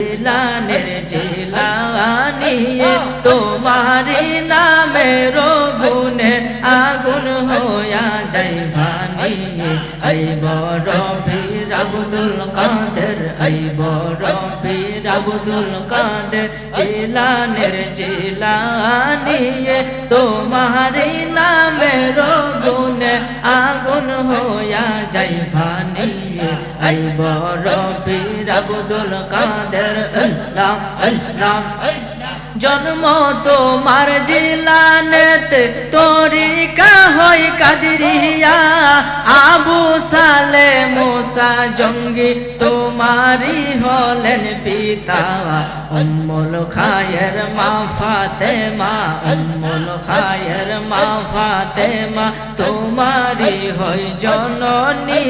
জিলানের জিলানি তোমারি নামের গুণে আগুন হইয়া যাই ফানি এই বড় পীর আব্দুল কাদের এই বড় পীর আব্দুল কাদের জিলানের জিলানি তোমারি নামের গুণে আগুন হইয়া যাই ফানি এই বড় পীর আব্দুল কাদের আল্লাহ আল্লাহ জন্ম তোমার জিলানেতে তরিকা হয় কাদরিয়া আবু সালে মুসা জঙ্গি তোমারি হলেন পিতা উম্মুল খায়ের মা ফাতেমা উম্মুল খায়ের মা ফাতেমা তোমারি হয় জননী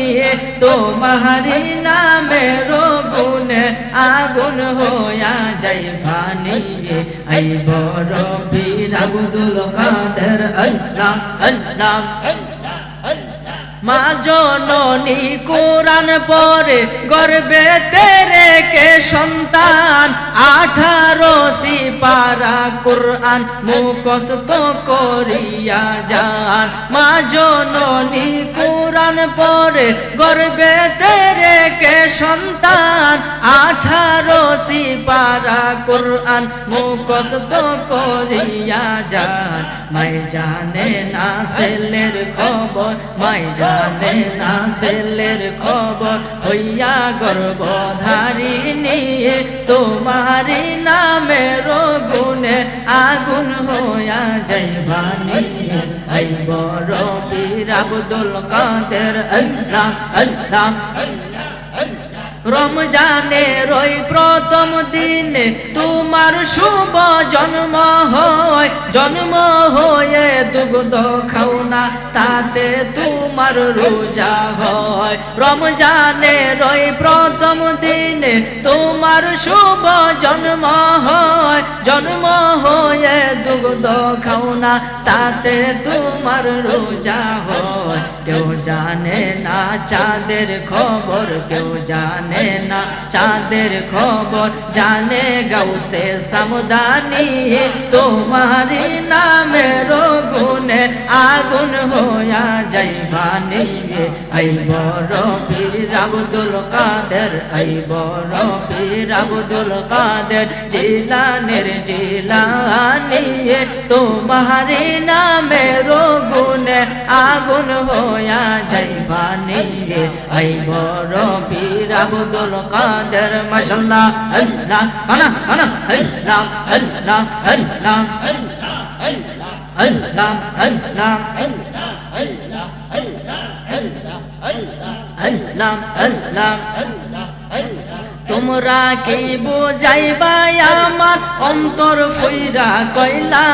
তোমারি নামের গুণে আগুন হইয়া যাই ফানি এই বড় পীর আব্দুল কাদের আল্লাহ আল্লাহ মা জননী কোরআন পড়ে গর্বে রেখে সন্তান 18 সিপারা কোরআন মুখস্থ করিয়া যান মা জননী কোরআন পড়ে গর্বে রেখে সন্তান 18 সিপারা কোরআন মুখস্থ করিয়া যান মাই জানে না ছেলের খবর মাই জানে না ছেলের খবর হইয়া গর্ভধারিণী তোমারি নামের গুণে আগুন হইয়া যাইবানি এই বড় পীর আব্দুল কাদের আল্লাহ আল্লাহ রমজানের ওই প্রথম দিনে তোমার শুভ জন্ম হয় জন্ম হয়ে দুগ্ধ খাও না তাতে তোমার রোজা হয় রমজানের ওই প্রথম দিনে তোমার শুভ জন্ম হয় জন্ম হয়ে দুগ্ধ খাও না তাতে তোমার রোজা হয় কেউ জানে না চাঁদের খবর কেউ জানে না চাঁদের খবর জানে গাউসে সামদানি তোমারি নামের গুণে আগুন হইয়া যাইবানি এই বড় পীর আব্দুল কাদের এই বড় পীর আব্দুল কাদের জিলানের জিলানি তোমারি নামের গুণে আগুন হইয়া যাইবানি এই বড় পীর আব্দুল কাদের মাশাআল্লাহ আল্লাহ খানা খানা আল্লাহ আল্লাহ আল্লাহ আল্লাহ আল্লাহ আল্লাহ আল্লাহ তোমরা কি বুঝাইবা আমার অন্তর ফুইরা কইলা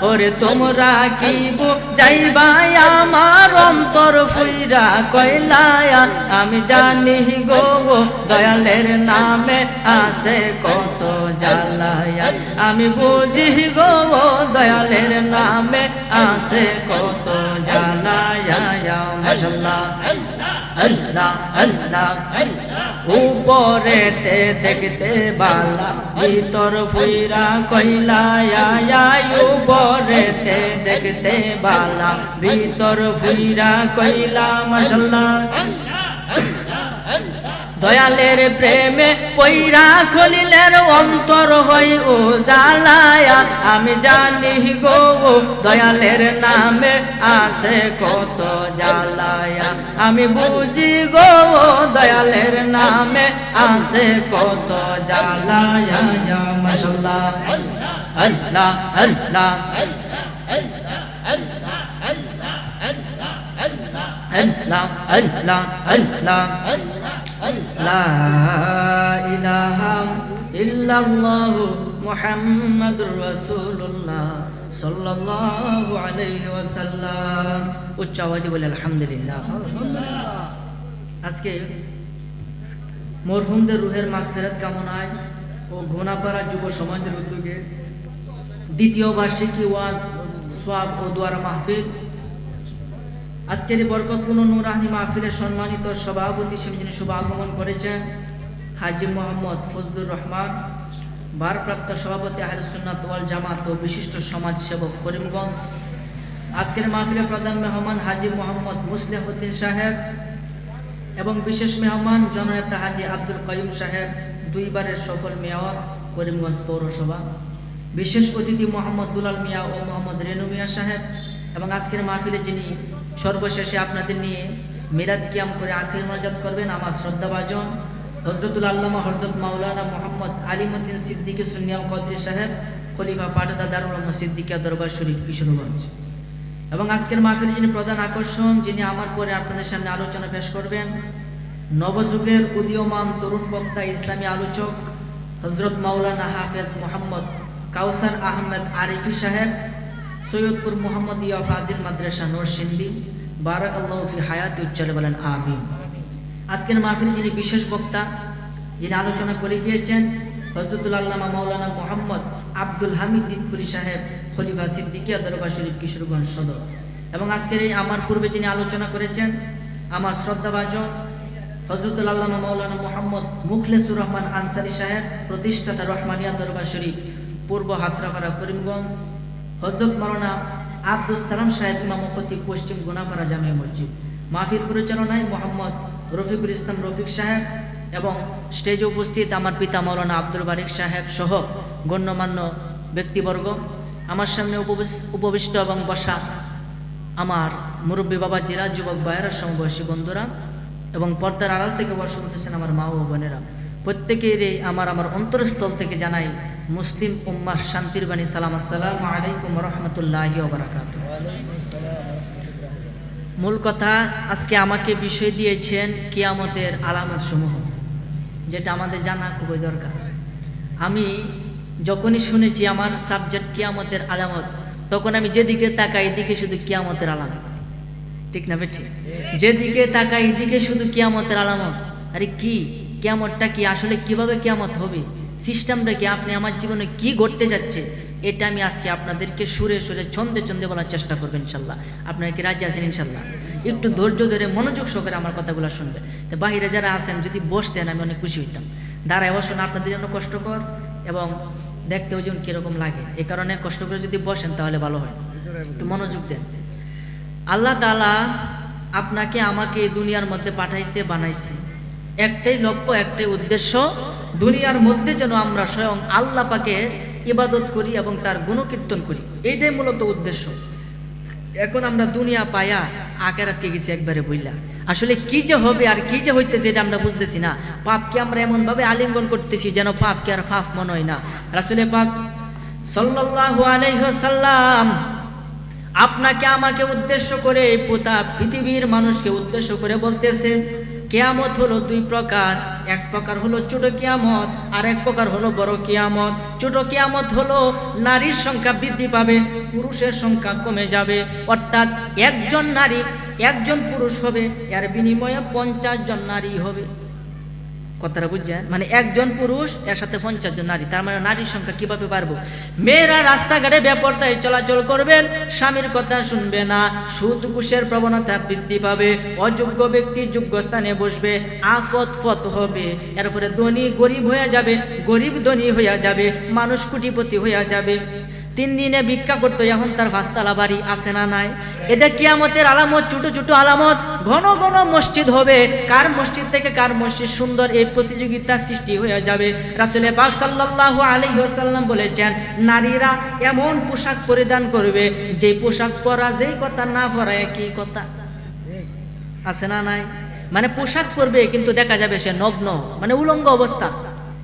ওরে তোমরা কি বুঝাইবা আমার অন্তর ফুইরা কইলা আমি জানি গো দয়ালের নামে আছে কত জ্বালায়া আমি বুঝি গো দয়ালের নামে আছে কত জ্বালায়া মাশাআল্লাহ আল্লাহ আল্লাহ উপরে দেখতে বালা ভিতর ফুইরা কইলা উপরে দেখতে বালা ভিতর ফুইরা কইলা মাশাআল্লাহ দয়ালের প্রেমে পইরা খলিলের অন্তর হই ও জ্বালায়া আমি জানি গো দয়ালের নামে আছে কত জ্বালায়া আমি বুঝি গো দয়ালের নামে আছে কত জ্বালায়া মাশাআল্লাহ আল্লাহ আল্লাহ আল্লাহ আল্লাহ আল্লাহ লা ইলাহা ইল্লাল্লাহু মুহাম্মাদুর রাসূলুল্লাহ সাল্লাল্লাহু আলাইহি ওয়াসাল্লাম উচ্চ আওয়াজে বলে আলহামদুলিল্লাহ। আজকে মরহুমদের রুহের মাগফিরাত কামনায় ও ঘোনাপাড়া যুব সমাজের উদ্যোগে দ্বিতীয় বার্ষিকী ওয়াজ সোয়াব ও দোয়ার মাহফিল আজকের বরকতপূর্ণ নূরানি মাহফিলের সম্মানিত সভাপতি হিসেবে যিনি শুভ আগমন করেছেন হাজী মোহাম্মদ ফজলুর রহমান, ভারপ্রাপ্ত সভাপতি আহলে সুন্নাত ওয়াল জামাত ও বিশিষ্ট সমাজসেবক করিমগঞ্জ। আজকের মাহফিলে প্রধান মেহমান হাজী মোহাম্মদ মুসলিহুদ্দিন সাহেব এবং বিশেষ মেহমান জননেতা হাজী আব্দুল কাইয়ুম সাহেব, দুইবারের সফল মেয়র করিমগঞ্জ পৌরসভা। বিশেষ অতিথি মোহাম্মদ দুলাল মিয়া ও মোহাম্মদ রেনু মিয়া সাহেব। এবং আজকের মাহফিলে যিনি সর্বশেষে আপনাদের নিয়ে মিলাদ কিয়াম করে আখির মোনাজাত করবেন, আমার শ্রদ্ধাভাজন হযরতুল আল্লামা হযরত মাওলানা মোহাম্মদ আলিমউদ্দিন সিদ্দিকী সুন্নিয়াল কদরি সাহেব, খলিফা পাটদা দারুল উলুম সিদ্দিকিয়া দরবার শরীফ, কিশোরগঞ্জ। এবং আজকের মাহফিলে যিনি প্রধান আকর্ষণ, যিনি আমার পরে আপনাদের সামনে আলোচনা পেশ করবেন, নবযুগের উদীয়মান তরুণ বক্তা, ইসলামী আলোচক হযরত মাওলানা হাফেজ মোহাম্মদ কাউসার আহমেদ আরিফি সাহেব, সৈয়দপুর মুহাম্মদিয়া ফাজিল মাদ্রাসা নরসিংদী, বারাকাল্লাহু ফি হায়াতি, উচ্চালে বলেন আমিন। আজকের মাহফিলে যিনি বিশেষ বক্তা, যিনি আলোচনা করে গিয়েছেন, হযরতুল আল্লামা মাওলানা মোহাম্মদ আব্দুল হামিদ দিনপুরি সাহেব, খলিফা সিদ্দিকিয়া দরবার শরীফ, কিশোরগঞ্জ সদর। এবং আজকের এই আমার পূর্বে যিনি আলোচনা করেছেন, আমার শ্রদ্ধাভাজন হযরতুল আল্লামা মাওলানা মোহাম্মদ মুখলেসুর রহমান আনসারী সাহেব, প্রতিষ্ঠাতা রহমানিয়া দরবার শরীফ, পূর্ব হাতরাপাড়া, করিমগঞ্জ। হযরত মাওলানা আব্দুস সালাম সাহেব, ইমাম ও খতিব, পশ্চিম গুনাপাড়া জামিয়া মসজিদ। মাহফিল পরিচালনায় মোহাম্মদ রফিকুল ইসলাম রফিক সাহেব এবং স্টেজে উপস্থিত আমার পিতা মাওলানা আব্দুল বারিক সাহেব সহ গণ্যমান্য ব্যক্তিবর্গ। আমার সামনে উপবিষ্ট এবং বসা আমার মুরব্বী বাবাজিরা, যুবক ভাইয়েরা, সমবয়সী বন্ধুরা এবং পর্দার আড়াল থেকে বসে উঠেছেন আমার মা ও বোনেরা, প্রত্যেকেরই আমার অন্তরস্থল থেকে জানাই মুসলিম উম্মাহ শান্তির বাণী সালাম, আসসালামু আলাইকুম ওয়া রাহমাতুল্লাহি ওয়া বারাকাতুহু। মূল কথা, আজকে আমাকে বিষয় দিয়েছেন কিয়ামতের আলামত সমূহ, যেটা আমাদের জানা খুবই দরকার। আমি যখনই শুনেছি আমার সাবজেক্ট কিয়ামতের আলামত, তখন আমি যেদিকে তাকাই এদিকে শুধু কিয়ামতের আলামত, ঠিক না বেঠিক? যেদিকে তাকাই এদিকে শুধু কিয়ামতের আলামত। আরে কি কিয়ামতটা কি, আসলে কিভাবে কিয়ামত হবে, সিস্টেমটা কি, আপনি আমার জীবনে কি ঘটতে যাচ্ছে, এটা আমি আজকে আপনাদেরকে সুরে সুরে ছন্দে ছন্দে বলার চেষ্টা করবেন ইনশাল্লাহ। আপনারা কি রাজি আছেন ইনশাল্লাহ? একটু ধৈর্য ধরে মনোযোগ সহকারে আমার কথাগুলো শুনবেন। তো বাহিরে যারা আছেন যদি বসতেন আমি অনেক খুশি হইতাম। দাঁড়ায় বসুন, আপনাদের জন্য কষ্টকর এবং দেখতেও যেমন কীরকম লাগে, এই কারণে কষ্ট করে যদি বসেন তাহলে ভালো হয়। একটু মনোযোগ দেন। আল্লাহ তাআলা আপনাকে আমাকে এই দুনিয়ার মধ্যে পাঠাইছে, বানাইছে, একটাই লক্ষ্য, একটাই উদ্দেশ্য, দুনিয়ার মধ্যে যেন আমরা স্বয়ং আল্লাহ পাকের ইবাদত করি এবং তার গুণকীর্তন করি, এইটাই মূলত উদ্দেশ্য। এখন আমরা দুনিয়া পায়া আখিরাতে গেছি একবারে বইলা, আসলে কি যে হবে আর কি যে হইতেছে এটা আমরা বুঝতেছি না। পাপকে আমরা এমন ভাবে আলিঙ্গন করতেছি যেন পাপকে আর পাপ মনে হয় না। রাসূলে পাক সাল্লাল্লাহু আলাইহি ওয়াসাল্লাম আপনাকে আমাকে উদ্দেশ্য করে, পুরা পৃথিবীর মানুষকে উদ্দেশ্য করে বলতেছে, কিয়ামত হলো দুই প্রকার, এক প্রকার হলো ছোট কিয়ামত আর এক প্রকার হলো বড় কিয়ামত। ছোট কিয়ামত হলো নারীর সংখ্যা বৃদ্ধি পাবে, পুরুষের সংখ্যা কমে যাবে, অর্থাৎ একজন নারী একজন পুরুষ হবে, এর বিনিময়ে 50 জন নারী হবে। কথাটা বুঝছেন? মানে একজন পুরুষ এর সাথে 50 জন নারী, তার মানে নারীর সংখ্যা কিভাবে বাড়বো? মেয়েরা রাস্তাঘাটে বেপরদায় চলাচল করবেন, স্বামীর কথা শুনবে না, সুদ ঘুষের প্রবণতা বৃদ্ধি পাবে, অযোগ্য ব্যক্তি যোগ্য স্থানে বসবে, আফত হবে, এরপরে ধনী গরিব হয়ে যাবে, গরিব ধনী হয়ে যাবে, মানুষ কোটিপতি হয়ে যাবে। 3 দিনে ভিক্ষা করতো, এখন তার 5 তলা বাড়ি আছে না নাই? এটা কিয়ামতের আলামত, ছোট ছোট আলামত। ঘন ঘন মসজিদ হবে, কার মসজিদ থেকে কার মসজিদ সুন্দর, এই প্রতিযোগিতা সৃষ্টি হয়ে যাবে। রাসূল পাক সাল্লাল্লাহু আলাইহি ওয়াসাল্লাম বলেছেন, নারীরা এমন পোশাক পরিধান করবে যে পোশাক পরা যেই কথা না পরা একই কথা, আছে না নাই? মানে পোশাক পরবে কিন্তু দেখা যাবে সে নগ্ন, মানে উলঙ্গ অবস্থা,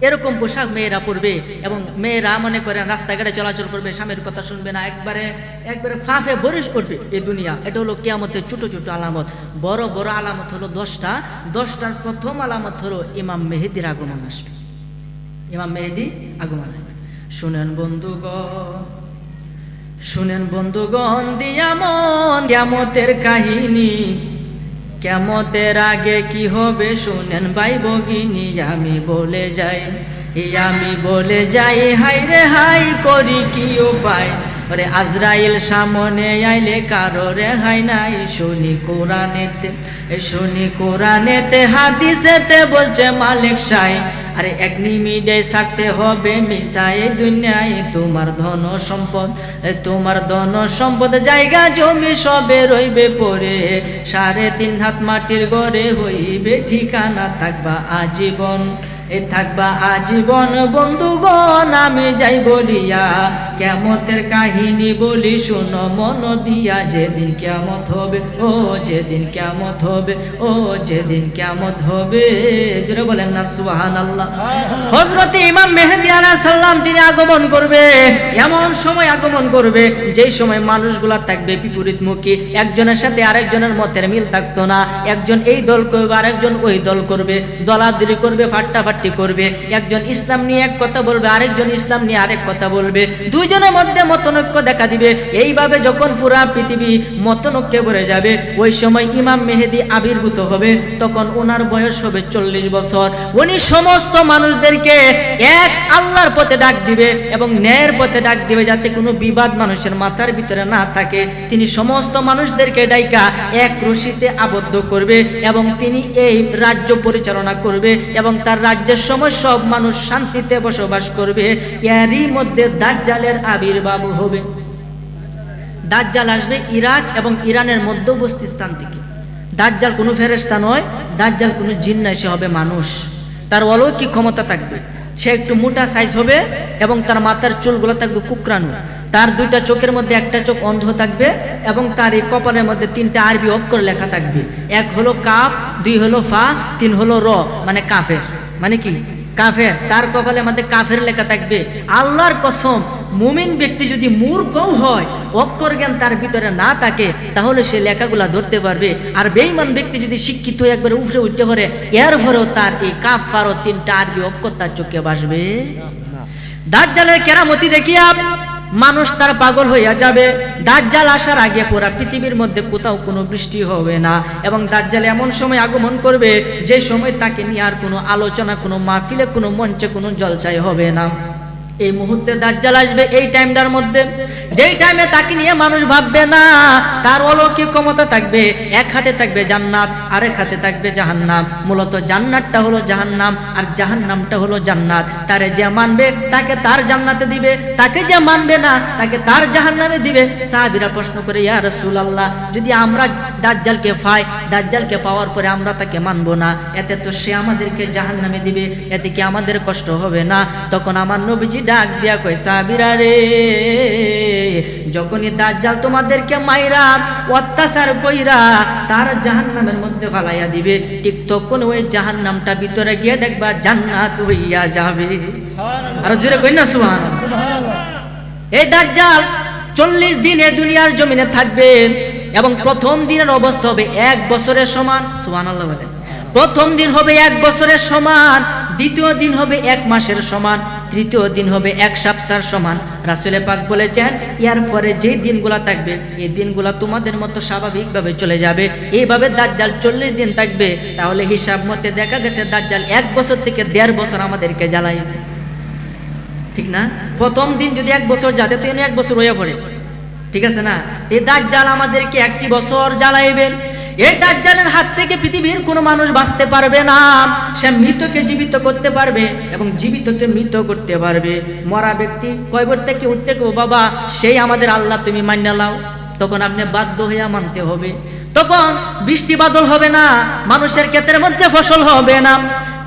এরকম পোশাক মেয়েরা পরবে। এবং মেয়েরা মনে করেন রাস্তাঘাটে চলাচল করবে, স্বামীর কথা শুনবে না, একবারে ফাঁফে বরিশ করবে এই দুনিয়া। এটা হলো কিয়ামতের ছোট ছোট আলামত। বড় বড় আলামত হলো 10টা। 10টার প্রথম আলামত হলো ইমাম মেহেদির আগমন আসবে। ইমাম মেহেদি আগমন আসবে। শুনেন বন্ধুগণ দিয়া মন কিয়ামতের কাহিনী, কিয়ামতের আগে কি হবে শুনেন ভাই ভগিনী। আমি বলে যাই হাই রে হাই করি কি উপায়, ওরে আজরাইল সামনে আইলে কারো রেহাই নাই। শুনি কোরআনেতে হাদিসেতে বলছে মালিক সাই, আরে এক নিমিষে ছাড়তে হবে মিশায়ে দুনিয়ায় তোমার ধন সম্পদ, তোমার ধন সম্পদ জায়গা জমি সবে রইবে পড়ে, 3.5 হাত মাটির ঘরে হইবে ঠিকানা, থাকবা আজীবন থাকবা আজীবন বন্ধুগণ আমি যাই বলিয়া, কিয়ামতের কাহিনী বলি শোনো মন দিয়া, যেদিন কিয়ামত হবে ও যেদিন কিয়ামত হবে ও যেদিন কিয়ামত হবে, জোরে বলেন না সুবহানাল্লাহ। হযরত ইমাম মেহেদী আলাইহিস সালাম তিনি আগমন করবে, এমন সময় আগমন করবে যেই সময় মানুষগুলা থাকবে বিপরীতমুখী, একজনের সাথে আরেকজনের মতের মিল থাকতো না, একজন এই দল করবে আরেকজন ওই দল করবে, দলাদলি করবে, ফাট্টাফাট্টি করবে, একজন ইসলাম নিয়ে এক কথা বলবে আরেকজন ইসলাম নিয়ে আরেক কথা বলবে, দুইজনের মধ্যে মতনৈক্য দেখা দিবে। এইভাবে যখন পুরা পৃথিবী মতনৈক্যে ভরে যাবে ওই সময় ইমাম মেহেদী আবির্ভূত হবে, তখন ওনার বয়স হবে 40 বছর। উনি সমস্ত মানুষদেরকে এক আল্লাহর পথে ডাক দিবে এবং ন্যায়ের পথে ডাক দিবে, যাতে কোনো বিবাদ মানুষের মাথার ভিতরে না থাকে। তিনি সমস্ত মানুষদেরকে ডাইকা এক রশিতে আবদ্ধ করবে এবং তিনি এই রাজ্য পরিচালনা করবে এবং তার রাজ্যের সময় সব মানুষ শান্তিতে বসবাস করবে। এরই মধ্যে দাজ্জালের আবির্ভাব হবে। দাজ্জাল আসবে ইরাক এবং ইরানের মধ্যবর্তী স্থান থেকে। দাজ্জাল কোনো ফেরেশতা নয়, দাজ্জাল কোনো জিন নয়, সে হবে মানুষ। তার অলৌকিক ক্ষমতা থাকবে, সে একটু মোটা সাইজ হবে এবং তার মাথার চুলগুলো থাকবে কুকরানো, তার 2টা চোখের মধ্যে একটা চোখ অন্ধ থাকবে এবং তার এই কপালের মধ্যে 3টা আরবি অক্ষর লেখা থাকবে। 1 হলো কাফ, 2 হলো ফা, 3 হলো র, মানে কাফের, মানে কি কাফের। তার কপালের মধ্যে কাফের লেখা থাকবে। আল্লাহর কসম, মুমিন ব্যক্তি যদি মূর্খও হয়, অক্ষর জ্ঞান তার ভিতরে না থাকে, তাহলে সে লেখাগুলা ধরতে পারবে। আর বেঈমান ব্যক্তি যদি শিক্ষিত একবারে উফরে উঠতে পারে, এরপরেও তার এই কাফ ফারো 3টা আরবি অক্ষর তার চোখে ভাসবে। দাজ্জালের কেরামতি দেখিয়া মানুষ তার পাগল হইয়া যাবে। দাজ্জাল আসার আগে পুরা পৃথিবীর মধ্যে কোথাও কোনো বৃষ্টি হবে না এবং দাজ্জাল এমন সময় আগমন করবে যে সময় তাকে নিয়ে আর কোনো আলোচনা, কোনো মাহফিলে, কোনো মঞ্চে, কোনো জলসায় হবে না। এই মুহূর্তে দাজ্জাল আসবে এই টাইমটার মধ্যে, যেই টাইমে তাকে নিয়ে মানুষ ভাববে না। তার অলৌকিক ক্ষমতা থাকবে, এক হাতে থাকবে জান্নাত, আরেক হাতে থাকবে জাহান্নাম। মূলত জান্নাতটা হলো জাহান্নাম আর জাহান্নামটা হলো জান্নাত। তারে যে মানবে তাকে তার জান্নাতে দিবে, তাকে যে মানবে না তাকে তার জাহান্নামে দিবে। সাহাবীরা প্রশ্ন করে, ইয়া রাসূলুল্লাহ, যদি আমরা দাজ্জালকে পাই, দাজ্জালকে পাওয়ার পরে আমরা তাকে মানবো না, এতে তো সে আমাদেরকে জাহান্নামে দিবে, এতে কি আমাদের কষ্ট হবে না? তখন আমার নবীজি ডাক দিয়া কয়, সাহাবীরা রে, যখনই দাজ্জাল তোমাদেরকে মাইরা অত্যাচার কইরা তার জাহান্নামের মধ্যে ফালাইয়া দিবে, ঠিক তখন ওই জাহান্নামটা ভিতরে গিয়ে দেখবা জান্নাত হইয়া যাবে। আর জোরে কই না সুবহানাল্লাহ। এই দাজ্জাল 40 দিন এই দুনিয়ার জমিনে থাকবে এবং প্রথম দিনের অবস্থা হবে 1 বছরের সমান। সুবহানাল্লাহ বলে। প্রথম দিন হবে 1 বছরের সমান, দ্বিতীয় দিন হবে 1 মাসের সমান, তৃতীয় দিন হবে 1 সপ্তাহের সমান। রাসূল পাক বলেছেন, এর পরে যে দিনগুলা থাকবে এই দিনগুলা তোমাদের মতো স্বাভাবিকভাবে চলে যাবে। এইভাবে দাজ্জাল 40 দিন থাকবে। তাহলে হিসাব মতে দেখা গেছে দাজ্জাল 1 বছর থেকে 1.5 বছর আমাদেরকে জ্বালায়, ঠিক না? প্রথম দিন যদি 1 বছর যাতে তো 1 বছর হয়ে পড়ে, ঠিক আছে না? এই দাজ্জাল আমাদেরকে 1 বছর জ্বালাইবেন। এই দাজ্জালের হাত থেকে পৃথিবীর কোনো মানুষ বাঁচতে পারবে না। সে মৃতকে জীবিত করতে পারবে এবং জীবিতকে মৃত করতে পারবে। মরা ব্যক্তি কয়বার থেকে উঠতে কেউ, বাবা সেই আমাদের আল্লাহ, তুমি মান্য লাও, তখন আপনি বাধ্য হইয়া মানতে হবে। তখন বৃষ্টি বাদল হবে না, মানুষের ক্ষেতের মধ্যে ফসল হবে না,